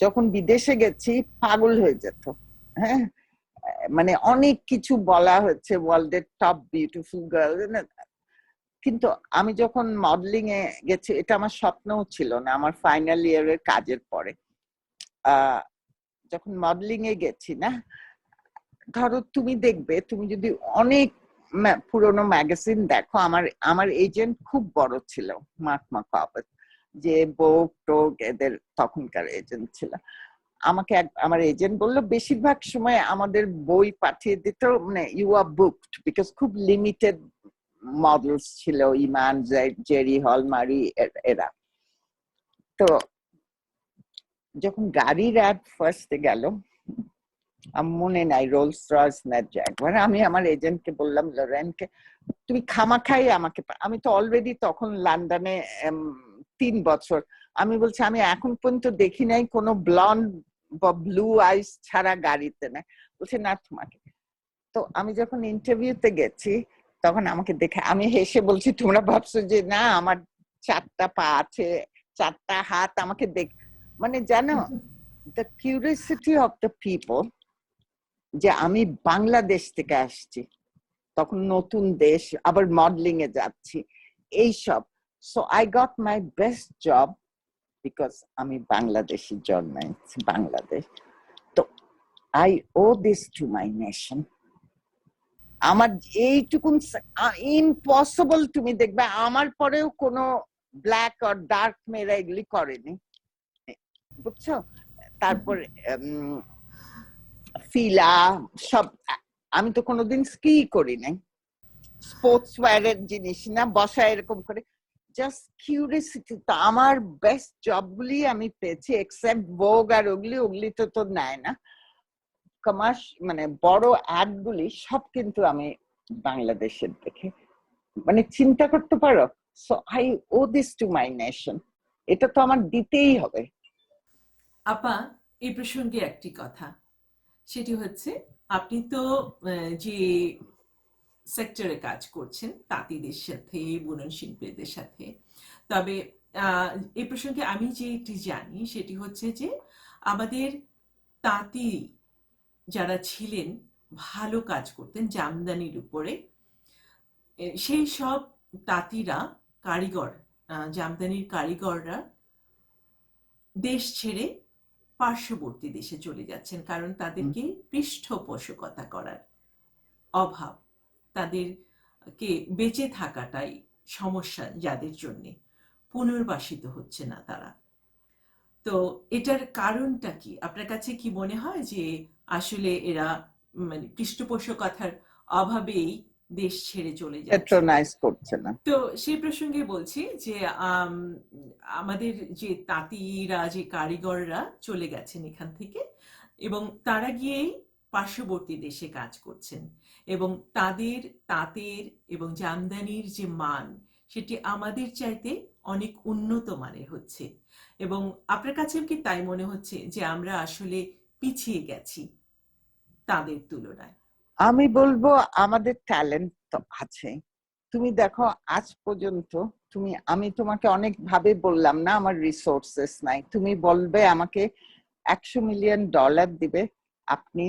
[SPEAKER 2] যখন বিদেশে গেছি পাগল হয়ে যেত। হ্যাঁ, মানে অনেক কিছু বলা হচ্ছে, ওয়ার্ল্ডের টপ বিউটিফুল গার্ল, কিন্তু আমি যখন মডেলিং এ গেছি, এটা আমার স্বপ্নও ছিল না আমার ফাইনাল ইয়ারের কাজের পরে। যখন মডেলিং এ গেছি না, ধরো তুমি দেখবে, তুমি যদি অনেক পুরোনো ম্যাগাজিন দেখো, আমার এজেন্ট খুব বড় ছিল, মাকমা কাবাত, যে বোক টোক এদের তখনকার এজেন্ট ছিল। আমাকে আমার এজেন্ট বললো বেশিরভাগ সময় আমাদের বই পাঠিয়ে দিত, মানে ইউ আর বুকড, বিকজ খুব লিমিটেড মডেলস ছিল, ইমান, জেরি হল, মারি, এরা। তো যখন গাড়ির অ্যাড ফার্স্টে গেল, মনে নাই রোলস রয়েস না জ্যাগুয়ার, আমি আমার এজেন্টকে বললাম, লরেনকে, তুমি খামাখাই আমাকে, আমি তো অলরেডি তখন লন্ডনে 3 বছর, আমি বলছি আমি এখন পর্যন্ত দেখি নাই কোনো ব্লন্ড বা ব্লু আইস ছাড়া গাড়িতে না। বলছে না তোমাকে। তো আমি যখন ইন্টারভিউতে গেছি, তখন আমাকে দেখে আমি হেসে বলছি, তোমরা ভাবছো যে না আমার 4টা পা আছে, 4টা হাত, আমাকে দেখ, মানে জানো, the curiosity of the people, যে আমি বাংলাদেশ থেকে আসছি, তখন নতুন দেশ, আবার মডেলিং এ যাচ্ছি, এইসব। So I got my best job because আমি বাংলাদেশি জন্মাইছি, বাংলাদেশ। তো I owe this to my nation. আমার এইটুকুন ইম্পসিবল, তুমি দেখবে আমার পরেও কোনো ব্ল্যাক আর ডার্ক মেয়েরা এগুলি করেনি, বুঝছো? তারপর ফিলা সব, আমি তো কোনোদিন স্কি করি নাই, স্পোর্টস ওয়্যারের জিনিস না, বসা এরকম করে, জাস্ট কিউরিয়াসিটি। তো আমার বেস্ট জবগুলি আমি পেয়েছি, এক্সেপ্ট ভোগ আর ওগুলি তো নেয় না, কমার্স মানে বড় অ্যাড গুলি সব কিন্তু আমি বাংলাদেশের দেখে, মানে চিন্তা করতে পারো। So I owe this to my nation, এটা তো আমার দিতেই হবে।
[SPEAKER 1] আপা, এই প্রসঙ্গে একটি কথা, সেটি হচ্ছে আপনি তো যে সেক্টরে কাজ করছেন তাঁতিদের সাথে, বুনন শিল্পীদের সাথে, তবে এই প্রসঙ্গে আমি যেটি জানি সেটি হচ্ছে যে আমাদের তাঁতি যারা ছিলেন ভালো কাজ করতেন জামদানির উপরে, সেই সব তাঁতিরা, কারিগর, জামদানির কারিগররা দেশ ছেড়ে পার্শ্ববর্তী দেশে চলে যাচ্ছেন, কারণ তাদেরকে পৃষ্ঠপোষকতা করার অভাব, তাদেরকে বেঁচে থাকাটাই সমস্যা, যাদের জন্যে পুনর্বাসিত হচ্ছে না তারা। তো এটার কারণটা কি আপনার কাছে কি মনে হয় যে আসলে এরা মানে পৃষ্ঠপোষকতার অভাবেই দেশ ছেড়ে চলে যাচ্ছে?
[SPEAKER 2] পেট্রোনাইজ করছে না।
[SPEAKER 1] তো সেই প্রসঙ্গে বলছি যে আমাদের যে তাঁতিরা, যে কারিগররা চলে গেছেন এখান থেকে, এবং তারা গিয়েই পার্শ্ববর্তী দেশে কাজ করছেন, এবং তাদের তাঁতের এবং জামদানির যে মান, সেটি আমাদের চাইতে অনেক উন্নত মানের হচ্ছে। এবং আপনার কাছেও কি তাই মনে হচ্ছে যে আমরা আসলে পিছিয়ে গেছি তাদের তুলনায়?
[SPEAKER 2] আমি বলবো আমাদের ট্যালেন্ট তো আছে। তুমি দেখো আজ পর্যন্ত আমি তোমাকে অনেক ভাবে বললাম না আমার রিসোর্সেস নাই, তুমি বলবে আমাকে $100 মিলিয়ন দিবে, আপনি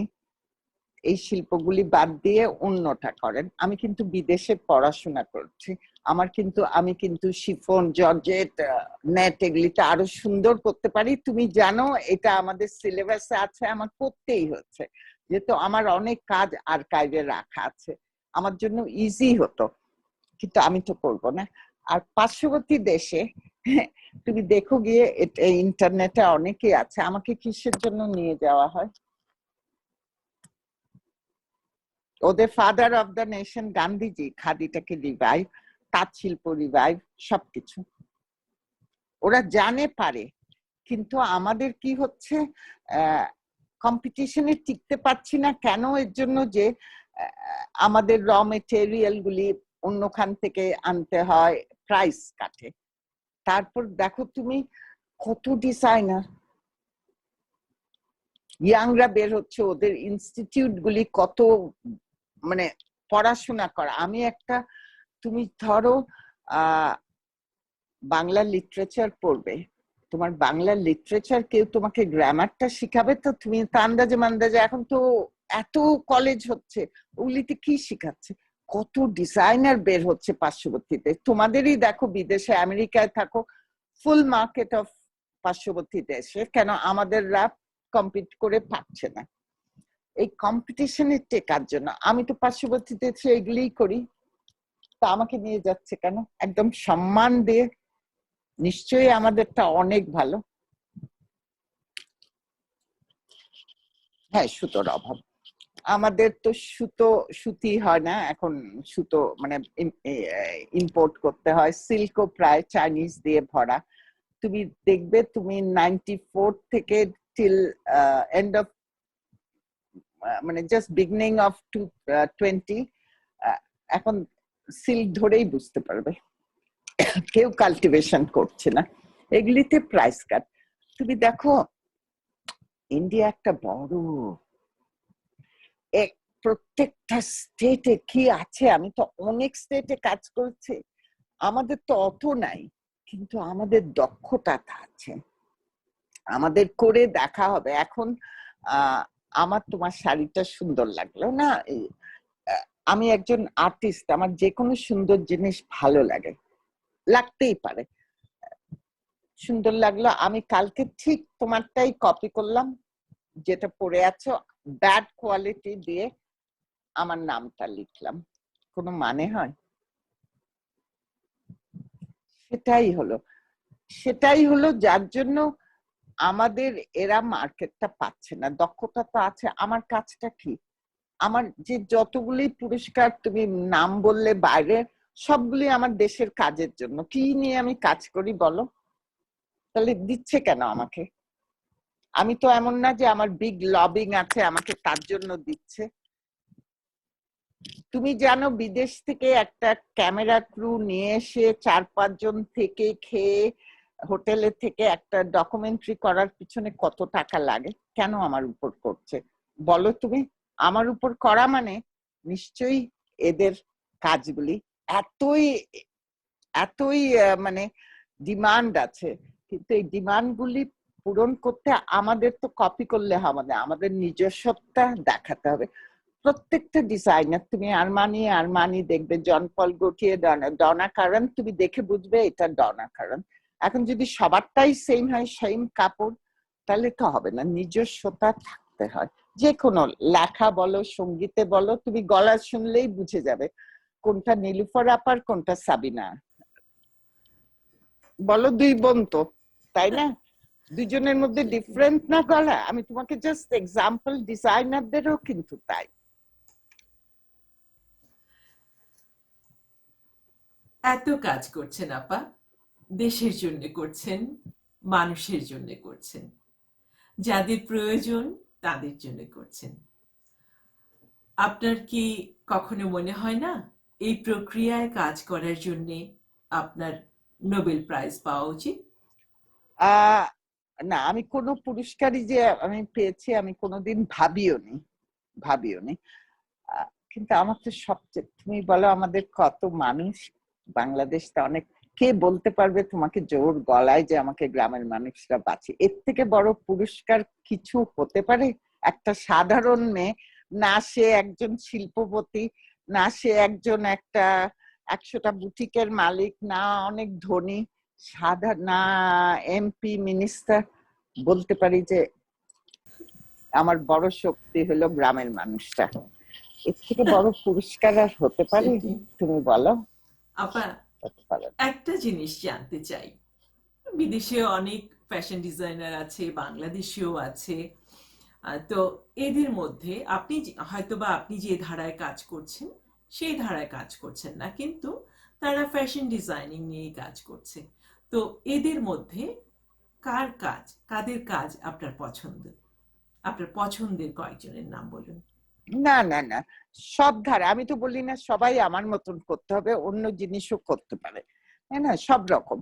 [SPEAKER 2] এই শিল্পগুলি বাদ দিয়ে অন্যটা করেন। আমি কিন্তু বিদেশে পড়াশোনা করছি, আমি কিন্তু শিফন, জর্জেট, নেট এগুলিতে আরো সুন্দর করতে পারি। তুমি জানো এটা আমাদের সিলেবাসে আছে, আমার করতেই হচ্ছে, যেহেতু আমার অনেক কাজ আর্কাইভে রাখা আছে, আমার জন্য ইজি হতো, কিন্তু আমি তো করবো না। আর পার্শ্ববর্তী দেশে তুমি দেখো গিয়ে, ইন্টারনেটে অনেকেই আছে, আমাকে কিসের জন্য নিয়ে যাওয়া হয়? ওদের father of the nation Gandhiji খাদিটাকে রিভাইভ, তাঁত শিল্প রিভাইভ, সবকিছু ওরা জানে পারে, কিন্তু আমাদের কি হচ্ছে, কম্পিটিশনে টিকতে পারছি না কেন? এর জন্য যে আমাদের র মেটেরিয়াল গুলি অন্যখান থেকে আনতে হয়, প্রাইস কাটে। তারপর দেখো তুমি কত ডিজাইনার ইয়াংরা বের হচ্ছে, ওদের ইনস্টিটিউট গুলি কত মানে পড়াশোনা করা। তুমি ধরো বাংলা লিটারেচার পড়বে, তোমার বাংলা লিটারেচার কেউ তোমাকে গ্রামারটা শিখাবে, তো তুমি তো আন্দাজে মান্দাজে, এখন তো এত কলেজ হচ্ছে, ওগুলিতে কি শিখাচ্ছে? কত ডিজাইনার বের হচ্ছে পার্শ্ববর্তীতে। তোমাদেরই দেখো বিদেশে, আমেরিকায় থাকো, ফুল মার্কেট অফ পার্শ্ববর্তী দেশে, কেন আমাদেররা কম্পিট করে পাচ্ছে না? এই কম্পিটিশনের টেকার জন্য আমি তো পার্শ্ববর্তী দেশে এগুলিই করি, তা আমাকে নিয়ে যাচ্ছে কেন? একদম সম্মান দিয়ে, নিশ্চয়ই আমাদেরটা অনেক ভালো। হ্যাঁ, সুতোর অভাব, আমাদের তো সুতি হয় না এখন, সুতো মানে ইম্পোর্ট করতে হয়। সিল্কও প্রায় চাইনিজ দিয়ে ভরা। তুমি দেখবে, তুমি 94 থেকে টিল এন্ড অফ, মানে জাস্ট বিগিনিং অফ 2020, এখন সিল্ক ধরেই বুঝতে পারবে কেউ কাল্টিভেশন করছে না, এগুলিতে প্রাইস কাট। তুমি দেখো ইন্ডিয়া একটা বড়, প্রত্যেকটা স্টেটে কি আছে, আমি তো অনেক স্টেটে কাজ করছি, আমাদের তো অত নাই, কিন্তু আমাদের দক্ষতা আছে, আমাদের করে দেখা হবে। এখন আমার তোমার শাড়িটা সুন্দর লাগলো না, আমি একজন আর্টিস্ট, আমার যে কোনো সুন্দর জিনিস ভালো লাগে, লাগতেই পারে, সুন্দর লাগলো, আমি কালকে ঠিক তোমারটাই কপি করলাম, যেটা পরে আছো, ব্যাড কোয়ালিটি দিয়ে আমার নামটা লিখলাম, কোনো মানে হয়? সেটাই হলো যার জন্য আমাদের এরা মার্কেটটা পাচ্ছে না। দক্ষতা তো আছে, আমার কাজটা কি? আমার যে যতগুলি পুরস্কার তুমি নাম বললে বাইরে, সবগুলি আমার দেশের কাজের জন্য। কি নিয়ে আমি কাজ করি বলো? তাহলে দিচ্ছে কেন আমাকে? আমি তো এমন না যে আমার বিগ লবিং আছে আমাকে তার জন্য দিচ্ছে। তুমি জানো বিদেশ থেকে একটা ক্যামেরা ক্রু নিয়ে এসে 4-5 জন থেকে খেয়ে হোটেলে থেকে একটা ডকুমেন্টারি করার পিছনে কত টাকা লাগে? কেন আমার উপর করছে বলো তুমি? আমার উপর করা মানে নিশ্চয়ই এদের কাজগুলি এতই এতই মানে ডিমান্ড আছে, কিন্তু এই ডিমান্ড গুলি পূরণ করতে আমাদের তো কপি করলে হবে না, আমাদের নিজস্বতা দেখাতে হবে। প্রত্যেকটা ডিজাইনার, তুমি আরমানি আরমানি দেখবে, জন পল গটিয়ে, ডনা কারণ, তুমি দেখে বুঝবে এটা ডনা কারণ। এখন যদি সবারটাই সেম হয়, সেম কাপড়, তাহলে তো হবে না, নিজস্বতা থাকতে হয়। যে কোনো লেখা বলো, সঙ্গীতে বলো, তুমি গলা শুনলেই বুঝে যাবে কোনটা নীলুফার আপার কোনটা সাবিনা। বলো, দুই বোন তো, তাই না? দুজনের মধ্যে ডিফারেন্ট না গলা? আমি তোমাকে জাস্ট এক্সাম্পল, ডিজাইনারদেরও কিন্তু তাই।
[SPEAKER 1] এত কাজ করছেন আপা, দেশের জন্য করছেন, মানুষের জন্য করছেন, যাদের প্রয়োজন তাদের জন্য করছেন। আপনার কি কখনো মনে হয় না এই প্রক্রিয়ায় কাজ করার জন্য আপনার নোবেল প্রাইজ পাওয়া উচিত?
[SPEAKER 2] আহ না, আমি কোনো পুরস্কারই যে আমি পেয়েছি আমি কোনোদিন ভাবিও নি। কিন্তু আমার তো সবচেয়ে, তুমি বলো আমাদের কত মানুষ বাংলাদেশটা, অনেক, কে বলতে পারবে তোমাকে জোর গলায় যে আমাকে গ্রামের মানুষরা বাঁচে? এর থেকে বড় পুরস্কার কিছু হতে পারে? একটা সাধারণ মেয়ে, না সে একজন শিল্পপতি, না সে একজন একটা 100টা বুটিকের মালিক, না অনেক ধনী, সাধারণ, না এমপি মিনিস্টার, বলতে পারি যে আমার বড় শক্তি হলো গ্রামের মানুষটা। এর থেকে বড় পুরস্কার আর হতে পারে?
[SPEAKER 1] সেটাই।
[SPEAKER 2] তুমি বলো।
[SPEAKER 1] আপা,
[SPEAKER 2] হতে পারে না।
[SPEAKER 1] একটা জিনিস জানতে চাই। বিদেশে অনেক ফ্যাশন ডিজাইনার আছে, বাংলাদেশেও আছে। তো এদের মধ্যে হয়তোবা আপনি যে ধারায় কাজ করছেন সেই ধারায় কাজ করছেন না, কিন্তু তারা ফ্যাশন ডিজাইনিং নিয়ে কাজ করছে। তো এদের মধ্যে কাদের কাজ আপনার পছন্দ? আপনার পছন্দের কয়েকজনের নাম বলুন।
[SPEAKER 2] না না না, সব ধারে, আমি তো বলি না সবাই আমার মতন করতে হবে, অন্য জিনিসও করতে পারে, তাই না? সব রকম।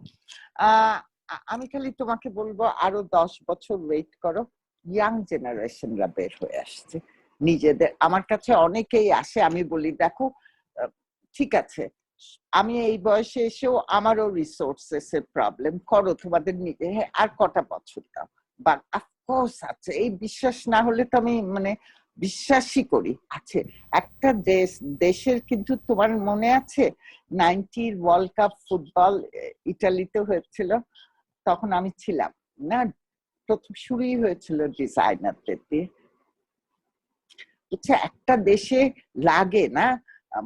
[SPEAKER 2] আমি খালি তোমাকে বলবো আরো 10 বছর ওয়েট করো, ইয়াং জেনারেশনরা বের হয়ে আসছে নিজেদের। আমার কাছে অনেকেই আসে, আমি বলি দেখো, ঠিক আছে, আমি এই বয়সে এসেও আমারও রিসোর্সেস এর প্রবলেম, করো তোমাদের নিজে, আর কটা বছর দাও। বা অফকোর্স আছে, এই বিশ্বাস না হলে তো আমি মানে বিশ্বাসই করি আছে। একটা দেশের কিন্তু, তোমার মনে আছে 90 ওয়ার্ল্ড কাপ ফুটবল ইটালিতে হয়েছিল? তখন আমি ছিলাম না, প্রথম শুরুই হয়েছিল ডিজাইনারদের দিয়ে। বুঝছে, একটা দেশে লাগে না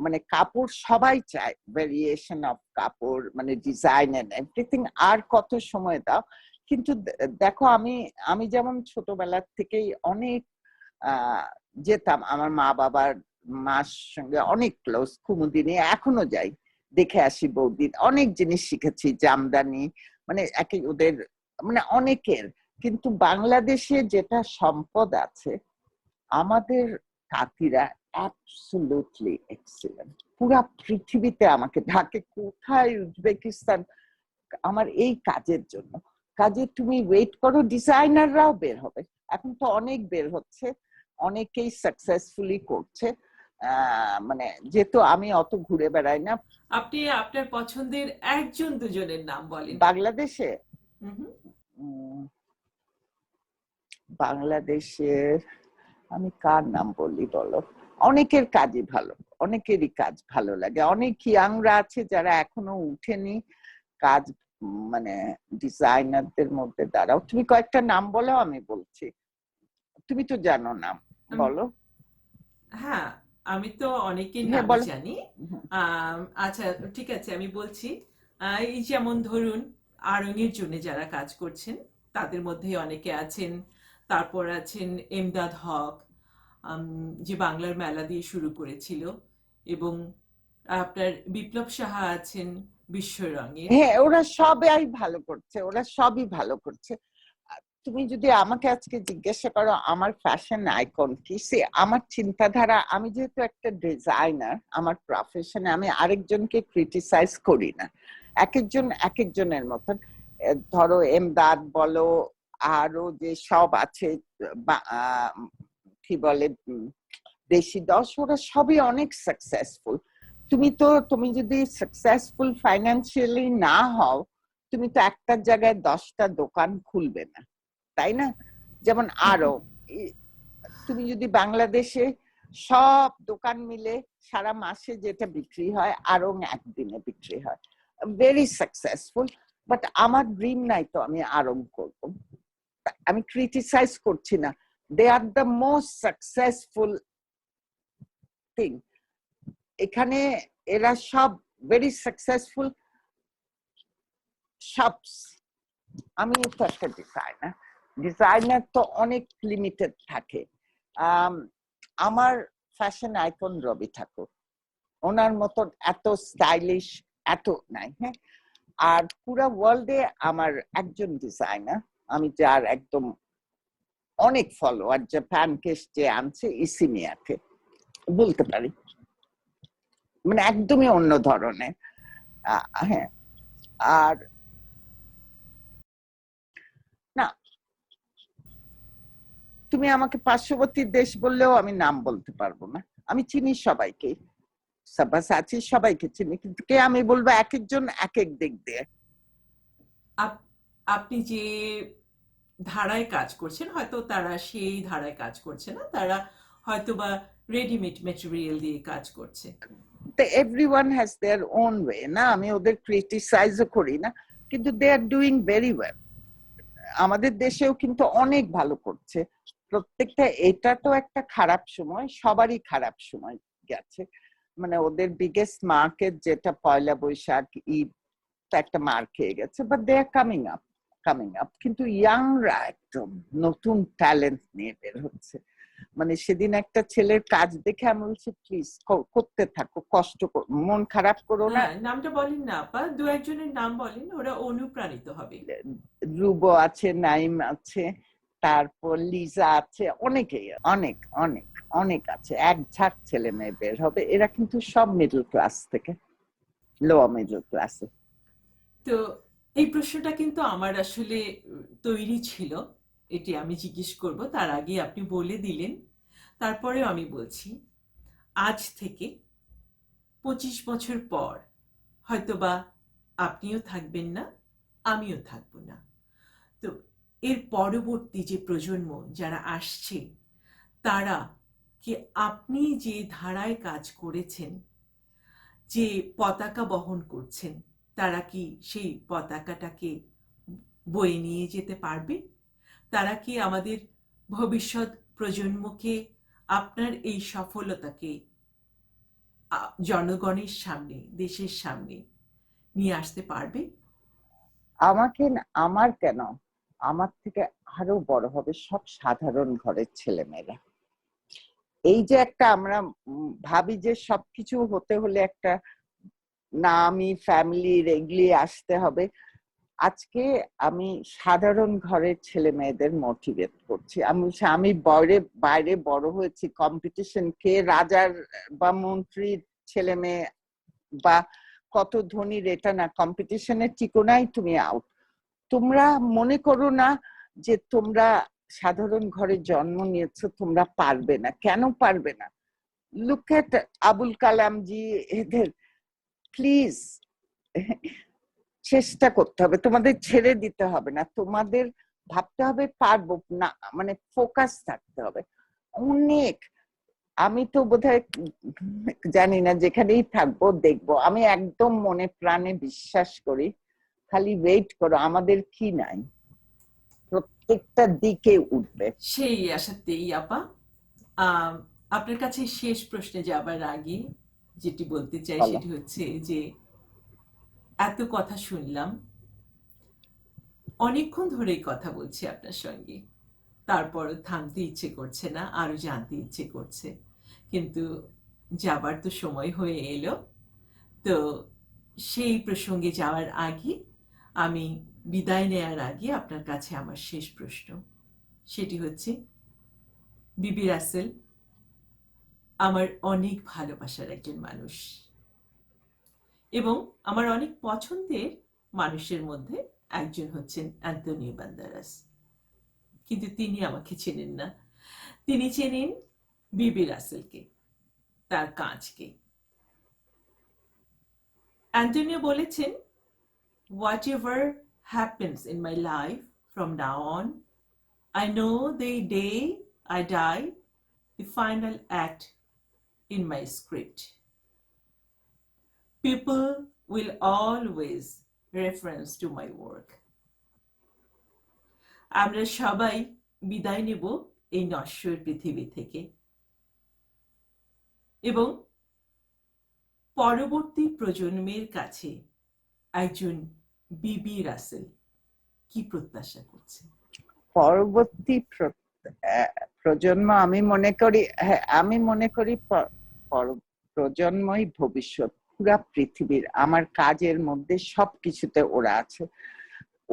[SPEAKER 2] মানে কাপড় সবাই চায়, ভেরিয়েশন অফ কাপড়, মানে ডিজাইন এন্ড এভরিথিং, আর কত সময় দাও। কিন্তু দেখো, আমি আমি যেমন ছোটবেলার থেকেই অনেক যেতাম, আমার মা বাবার মার সঙ্গে অনেক ক্লোজ, কুমুদিনী এখনো যাই, দেখে আসি বৌদির অনেক জিনিস শিখেছি, জামদানি, মানে ওদের মানে অনেকের। কিন্তু বাংলাদেশে যেটা সম্পদ আছে, আমাদের তাঁতিরা অ্যাবসলিউটলি এক্সিলেন্ট। পুরা পৃথিবীতে আমাকে ঢাকে, কোথায় উজবেকিস্তান, আমার এই কাজের জন্য। কাজে তুমি ওয়েট করো, ডিজাইনাররাও বের হবে, এখন তো অনেক বের হচ্ছে, অনেকেই সাকসেসফুলি করছে। মানে যেহেতু আমি অত ঘুরে বেড়াই না
[SPEAKER 1] আপনি আপনার পছন্দের একজন দুজনের নাম বলেন।
[SPEAKER 2] বাংলাদেশে,
[SPEAKER 1] হুম হুম।
[SPEAKER 2] উম, বাংলাদেশের আমি কার নাম বলি বলো? অনেকের কাজই ভালো, অনেকেরই কাজ ভালো লাগে, অনেক ইয়াংরা আছে যারা এখনো উঠেনি কাজ, মানে ডিজাইনারদের মধ্যে দাঁড়াও। তুমি কয়েকটা নাম বলো, আমি বলছি, তুমি তো জানো নাম, বলো।
[SPEAKER 1] হ্যাঁ, আমি তো অনেকের
[SPEAKER 2] হ্যাঁ
[SPEAKER 1] নামই
[SPEAKER 2] বলো।
[SPEAKER 1] জানি। আচ্ছা, ঠিক আছে, আমি বলছি। এই যেমন ধরুন, আড়ং-এর জন্য যারা কাজ করছেন তাদের মধ্যে অনেকে আছেন। তারপর আছেন এমদাদ হক, যে বাংলার মেলা দিয়ে শুরু করেছিল। এবং আপনার বিপ্লব সাহা আছেন বিশ্ব রঙের।
[SPEAKER 2] হ্যাঁ, ওরা সবাই ভালো করছে, ওরা সবই ভালো করছে। তুমি যদি আমাকে আজকে জিজ্ঞাসা করো আমার ফ্যাশন আইকন কি, সে আমার চিন্তাধারা, আমি যেহেতু একটা ডিজাইনার, আমার প্রফেশনে আমি আরেকজনকে ক্রিটিসাইজ করি না। এক একজন এক একজনের মতন। ধরো এমদাদ বলো, আরো যে সব আছে, কি বলে, দেশি দশ, ওরা সবই অনেক সাকসেসফুল। তুমি যদি সাকসেসফুল ফাইন্যান্সিয়ালি না হও, তুমি তো একটা জায়গায় 10টা দোকান খুলবে না, তাই না? যেমন আরো, তুমি যদি বাংলাদেশে সব দোকান মিলে সারা মাসে যেটা বিক্রি হয়, আরো একদিনে বিক্রি হয়, ভেরি সাকসেসফুল। বাট আমার ড্রিম নাই তো আমি আরং করবো। আমি ক্রিটিসাইজ করছি না, they are the most successful thing. এখানে এরা সব ভেরি সাকসেসফুল শপস। আমি তো একটা ডিজাইনার, ডিজাইনার তো অনেক লিমিটেড থাকে। আমার ফ্যাশন আইকন রবি ঠাকুর, ওনার মতন এত স্টাইলিশ এত নাই। হ্যাঁ, আর পুরো ওয়ার্ল্ডে আমার একজন ডিজাইনার, আমি যার একদম অনেক ফলোয়ার, জাপান কেস যে আনছে ইসিমিয়াকে বলতে পারি, মানে একদমই অন্য ধরনের। হ্যাঁ, আর না, তুমি আমাকে পার্শ্ববর্তী দেশ বললেও আমি নাম বলতে পারবো না। আমি চিনি সবাইকে, সাব্বাসাচি সবাইকে চিনি, কিন্তু কে আমি বলবো, এক একজন এক এক দিক দিয়ে।
[SPEAKER 1] আপনি যে ধারায় কাজ করছেন, হয়তো তারা সেই ধারায় কাজ করছে না, তারা হয়তো বা রেডিমেড মেটেরিয়াল দিয়ে কাজ করছে।
[SPEAKER 2] Everyone has their own way, না আমি ওদের ক্রিটিসাইজও করি না, কিন্তু দে আর ডুইং ভেরি ওয়েল। আমাদের দেশেও কিন্তু অনেক ভালো করছে প্রত্যেকটা। এটা তো একটা খারাপ সময়, সবারই খারাপ সময় গেছে, মানে ওদের বিগেস্ট মার্কেট যেটা পয়লা বৈশাখ ঈদ, একটা মার খেয়ে গেছে, but they are coming up, coming up. কিন্তু ইয়াংরা একদম নতুন ট্যালেন্ট নিয়ে বের হচ্ছে। মানে সেদিন একটা ছেলের কাজ দেখে আমি বলছি, প্লিজ করতে থাকো, কষ্ট করো, মন খারাপ করো না।
[SPEAKER 1] হ্যাঁ, নামটা বলেন না আপা, দু একজনের নাম বলেন, ওরা অনুপ্রাণিত হবে।
[SPEAKER 2] রুবো আছে, নাইম আছে, তারপর লিজা আছে, অনেকেই, অনেক অনেক অনেক আছে। এক ঝাঁক ছেলে মেয়ে বের হবে, এরা কিন্তু সব মিডল ক্লাস থেকে, লোয়ার মিডল ক্লাসে।
[SPEAKER 1] তো এই প্রশ্নটা কিন্তু আমার আসলে তৈরি ছিল, এটি আমি জিজ্ঞেস করব, তার আগে আপনি বলে দিলেন। তারপরেও আমি বলছি, আজ থেকে 25 বছর পর হয়তোবা আপনিও থাকবেন না, আমিও থাকবো না। তো এর পরবর্তী যে প্রজন্ম যারা আসছে, তারা কি আপনি যে ধারায় কাজ করেছেন, যে পতাকা বহন করছেন, তারা কি সেই পতাকাটাকে বয়ে নিয়ে যেতে পারবে? তারা কি আমাদের ভবিষ্যৎ প্রজন্মকে আপনার এই সফলতাকে জনগণের সামনে, দেশের সামনে নিয়ে আসতে পারবে?
[SPEAKER 2] আমাকে আমার কেন, আমার থেকে আরো বড় হবে সব সাধারণ ঘরের ছেলেমেয়েরা। এই যে একটা আমরা ভাবি যে সবকিছু হতে হলে একটা নামি ফ্যামিলির এগিয়ে আসতে হবে, আজকে আমি সাধারণ ঘরের ছেলে মেয়েদের মোটিভেট করছি। আমি বাইরে বাইরে বড় হয়েছি, কম্পিটিশন, কে রাজার বা মন্ত্রীর ছেলে মেয়ে বা কত ধনীর এটা না, কম্পিটিশনে টিকো নাই, তুমি আউট। তোমরা মনে করো না যে তোমরা সাধারণ ঘরে জন্ম নিয়েছো, তোমরা পারবে না। কেন পারবে না? লুক এট আবুল কালাম জি, এদের। প্লিজ চেষ্টা করতে হবে, তোমাদের ছেড়ে দিতে হবে না, তোমাদের ভাবতে হবে পারবো না, মানে ফোকাস থাকতে হবে অনেক। আমি তো বোধহয় জানি না, যেখানেই থাকবো দেখবো, আমি একদম মনে প্রাণে বিশ্বাস করি, খালি ওয়েট করো, আমাদের কি নাই, প্রত্যেকটা দিকে উঠবে।
[SPEAKER 1] সেই আশাতেই আপা, আপনার কাছে শেষ প্রশ্নে যাবার আগে যেটি বলতে চাই
[SPEAKER 2] বলো।
[SPEAKER 1] সেটি হচ্ছে যে, এত কথা শুনলাম, অনেকক্ষণ ধরেই কথা বলছি আপনার সঙ্গে, তারপরও থামতে ইচ্ছে করছে না, আরো জানতে ইচ্ছে করছে, কিন্তু যাবার তো সময় হয়ে এলো। তো সেই প্রসঙ্গে যাওয়ার আগে আমি বিদায় নেয়ার আগে আপনার কাছে আমার শেষ প্রশ্ন, সেটি হচ্ছে, বিবি রাসেল আমার অনেক ভালোবাসার একজন মানুষ এবং আমার অনেক পছন্দের মানুষের মধ্যে একজন হচ্ছেন অ্যান্তোনিও বান্দারাস। কিন্তু তিনি আমাকে চেনেন না, তিনি চেনেন বিবি রাসেলকে, তার কাজকে। অ্যান্টোনিও বলেছেন, whatever happens in my life from now on, I know the day I die, the final act in my script. People will always reference to my work. আমরা সবাই বিদায় নেব এই নশ্বর পৃথিবী থেকে এবং পরবর্তী প্রজন্মের কাছে একজন বিবি রাসেল কি প্রত্যাশা করছে?
[SPEAKER 2] পরবর্তী প্রজন্ম আমি মনে করি প্রজন্মই ভবিষ্যৎ পুরা পৃথিবীর। আমার কাজের মধ্যে সবকিছুতে ওরা আছে।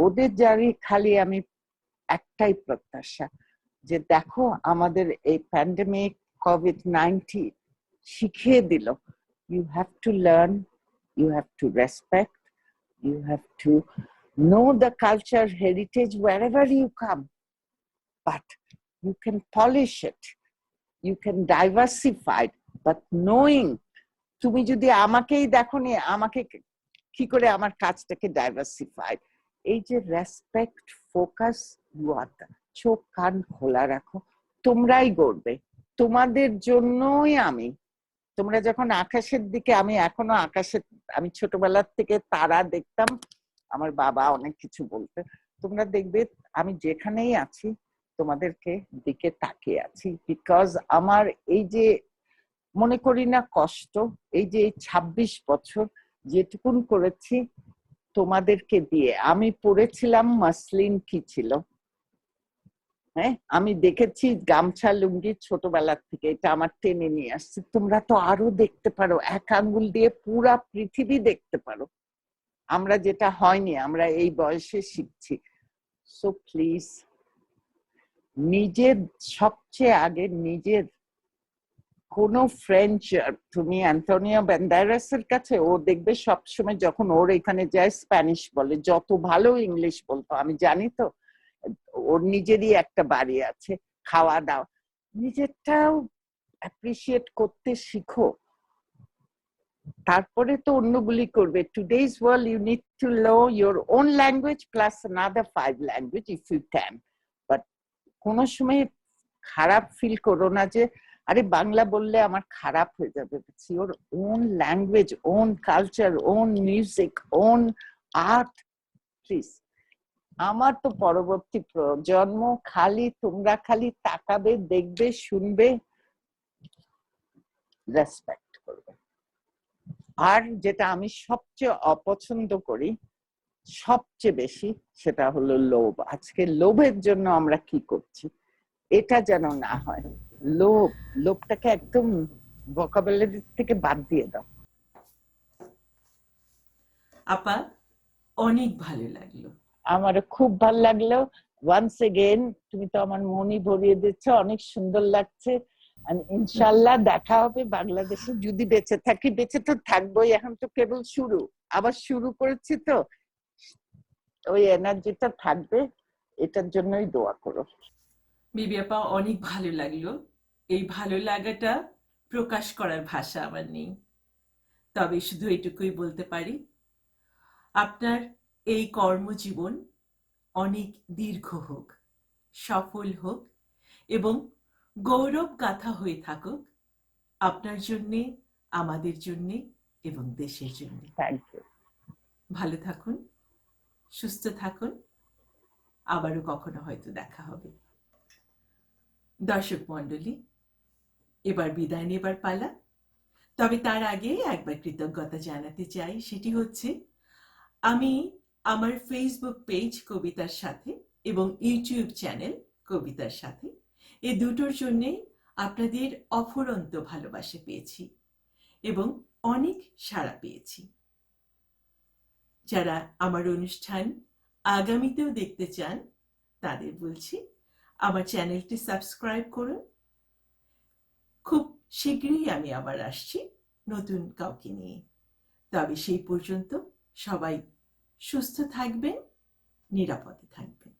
[SPEAKER 2] ওদের জারি খালি আমি একটাই প্রত্যাশা, যে দেখো আমাদের এই প্যান্ডেমিক COVID-19 শিখিয়ে দিল, you have to learn, you have to respect, you have to know the culture, heritage wherever you come, but you can polish it, you can diversify, but knowing, তুমি যদি আমাকেই দেখো নি, আমাকে কি করে আমার কাজটাকে ডাইভার্সিফাই, এই যে রেসপেক্ট, ফোকাস, চোখ কান খোলা রাখো, তোমরাই গড়বে, তোমাদের জন্যই আমি। তোমরা যখন আকাশের দিকে, আমি এখনো আকাশে, আমি ছোটবেলার থেকে তারা দেখতাম, আমার বাবা অনেক কিছু বলতে, তোমরা দেখবে আমি যেখানেই আছি তোমাদেরকে দিকে তাকিয়ে আছি, বিকজ আমার এই যে মনে করি না কষ্ট, এই যে 26 বছর যেটুকুন করেছি তোমাদেরকে দিয়ে। আমি পড়েছিলাম মাসলিন কি ছিল, হ্যাঁ, আমি দেখেছি গামছা লুঙ্গি ছোটবেলার থেকে, এটা আমার টেনে নিয়ে আসছে। তোমরা তো আরো দেখতে পারো, এক আঙ্গুল দিয়ে পুরা পৃথিবী দেখতে পারো। আমরা যেটা হয়নি, আমরা এই বয়সে শিখছি। সো প্লিজ, নিজের সবচেয়ে আগে নিজের কোন ফ্রেঞ্চ, তুমি অ্যান্টোনিও বান্দারাসের কাছে, ও দেখবে সবসময় যখন ওর এখানে যায় স্প্যানিশ বলে, যত ভালো ইংলিশ বলতো আমি জানি তো, ওর নিজেরই একটা বাড়ি আছে, খাওয়া দাওয়া, নিজেরটাও অ্যাপ্রিসিয়েট করতে শিখো, তারপরে তো অন্যগুলি করবে। Today's world you need to know your own language plus another 5 language if you can, but কোনো সময় খারাপ ফিল করো না যে আরে বাংলা বললে আমার খারাপ হয়ে যাবে। Your own language, own culture, own music, own art, please. আমার তো পরবর্তী প্রজন্ম খালি, তোমরা খালি তাকাবে, দেখবে, শুনবে, রেসপেক্ট করবে। আর যেটা আমি সবচেয়ে অপছন্দ করি সবচেয়ে বেশি, সেটা হলো লোভ। আজকে লোভের জন্য আমরা কি করছি, এটা যেন না হয়। লোভটাকে একদম ভোকাবুলারি থেকে বাদ দিয়ে দাও।
[SPEAKER 1] আপা, অনেক ভালো লাগলো।
[SPEAKER 2] আমারও খুব ভালো লাগলো। ওয়ান্স এগেইন তুমি তো আমার মনই ভরিয়ে দিচ্ছ, অনেক সুন্দর লাগছে। ইনশাল্লাহ দেখা হবে বাংলাদেশে, যদি বেঁচে থাকি। বেঁচে তো থাকবোই, এখন তো কেবল শুরু, আবার শুরু করেছি তো, ওই এনার্জিটা থাকবে, এটার জন্যই দোয়া করো।
[SPEAKER 1] বিবি আপা, অনেক ভালো লাগলো। এই ভালো লাগাটা প্রকাশ করার ভাষা আমার নেই, তবে শুধু এটুকুই বলতে পারি, আপনার এই কর্মজীবন অনেক দীর্ঘ হোক, সফল হোক এবং গৌরব গাথা হয়ে থাকুক, আপনার জন্যে, আমাদের জন্যে এবং দেশের জন্য।
[SPEAKER 2] Thank you.
[SPEAKER 1] ভালো থাকুন, সুস্থ থাকুন, আবারও কখনো হয়তো দেখা হবে। দর্শক মণ্ডলী, এবার বিদায় নেবার পালা। তবে তার আগে একবার কৃতজ্ঞতা জানাতে চাই, সেটি হচ্ছে আমি আমার ফেসবুক পেজ কবিতার সাথে এবং ইউটিউব চ্যানেল কবিতার সাথে, এই দুটোর জন্যেই আপনাদের অফুরন্ত ভালোবাসা পেয়েছি এবং অনেক সাড়া পেয়েছি। যারা আমার অনুষ্ঠান আগামীতেও দেখতে চান তাদের বলছি আমার চ্যানেলটি সাবস্ক্রাইব করুন। খুব শীঘ্রই আমি আবার আসছি নতুন কাউকে নিয়ে। তবে সেই পর্যন্ত সবাই সুস্থ থাকবেন, নিরাপদে থাকবেন।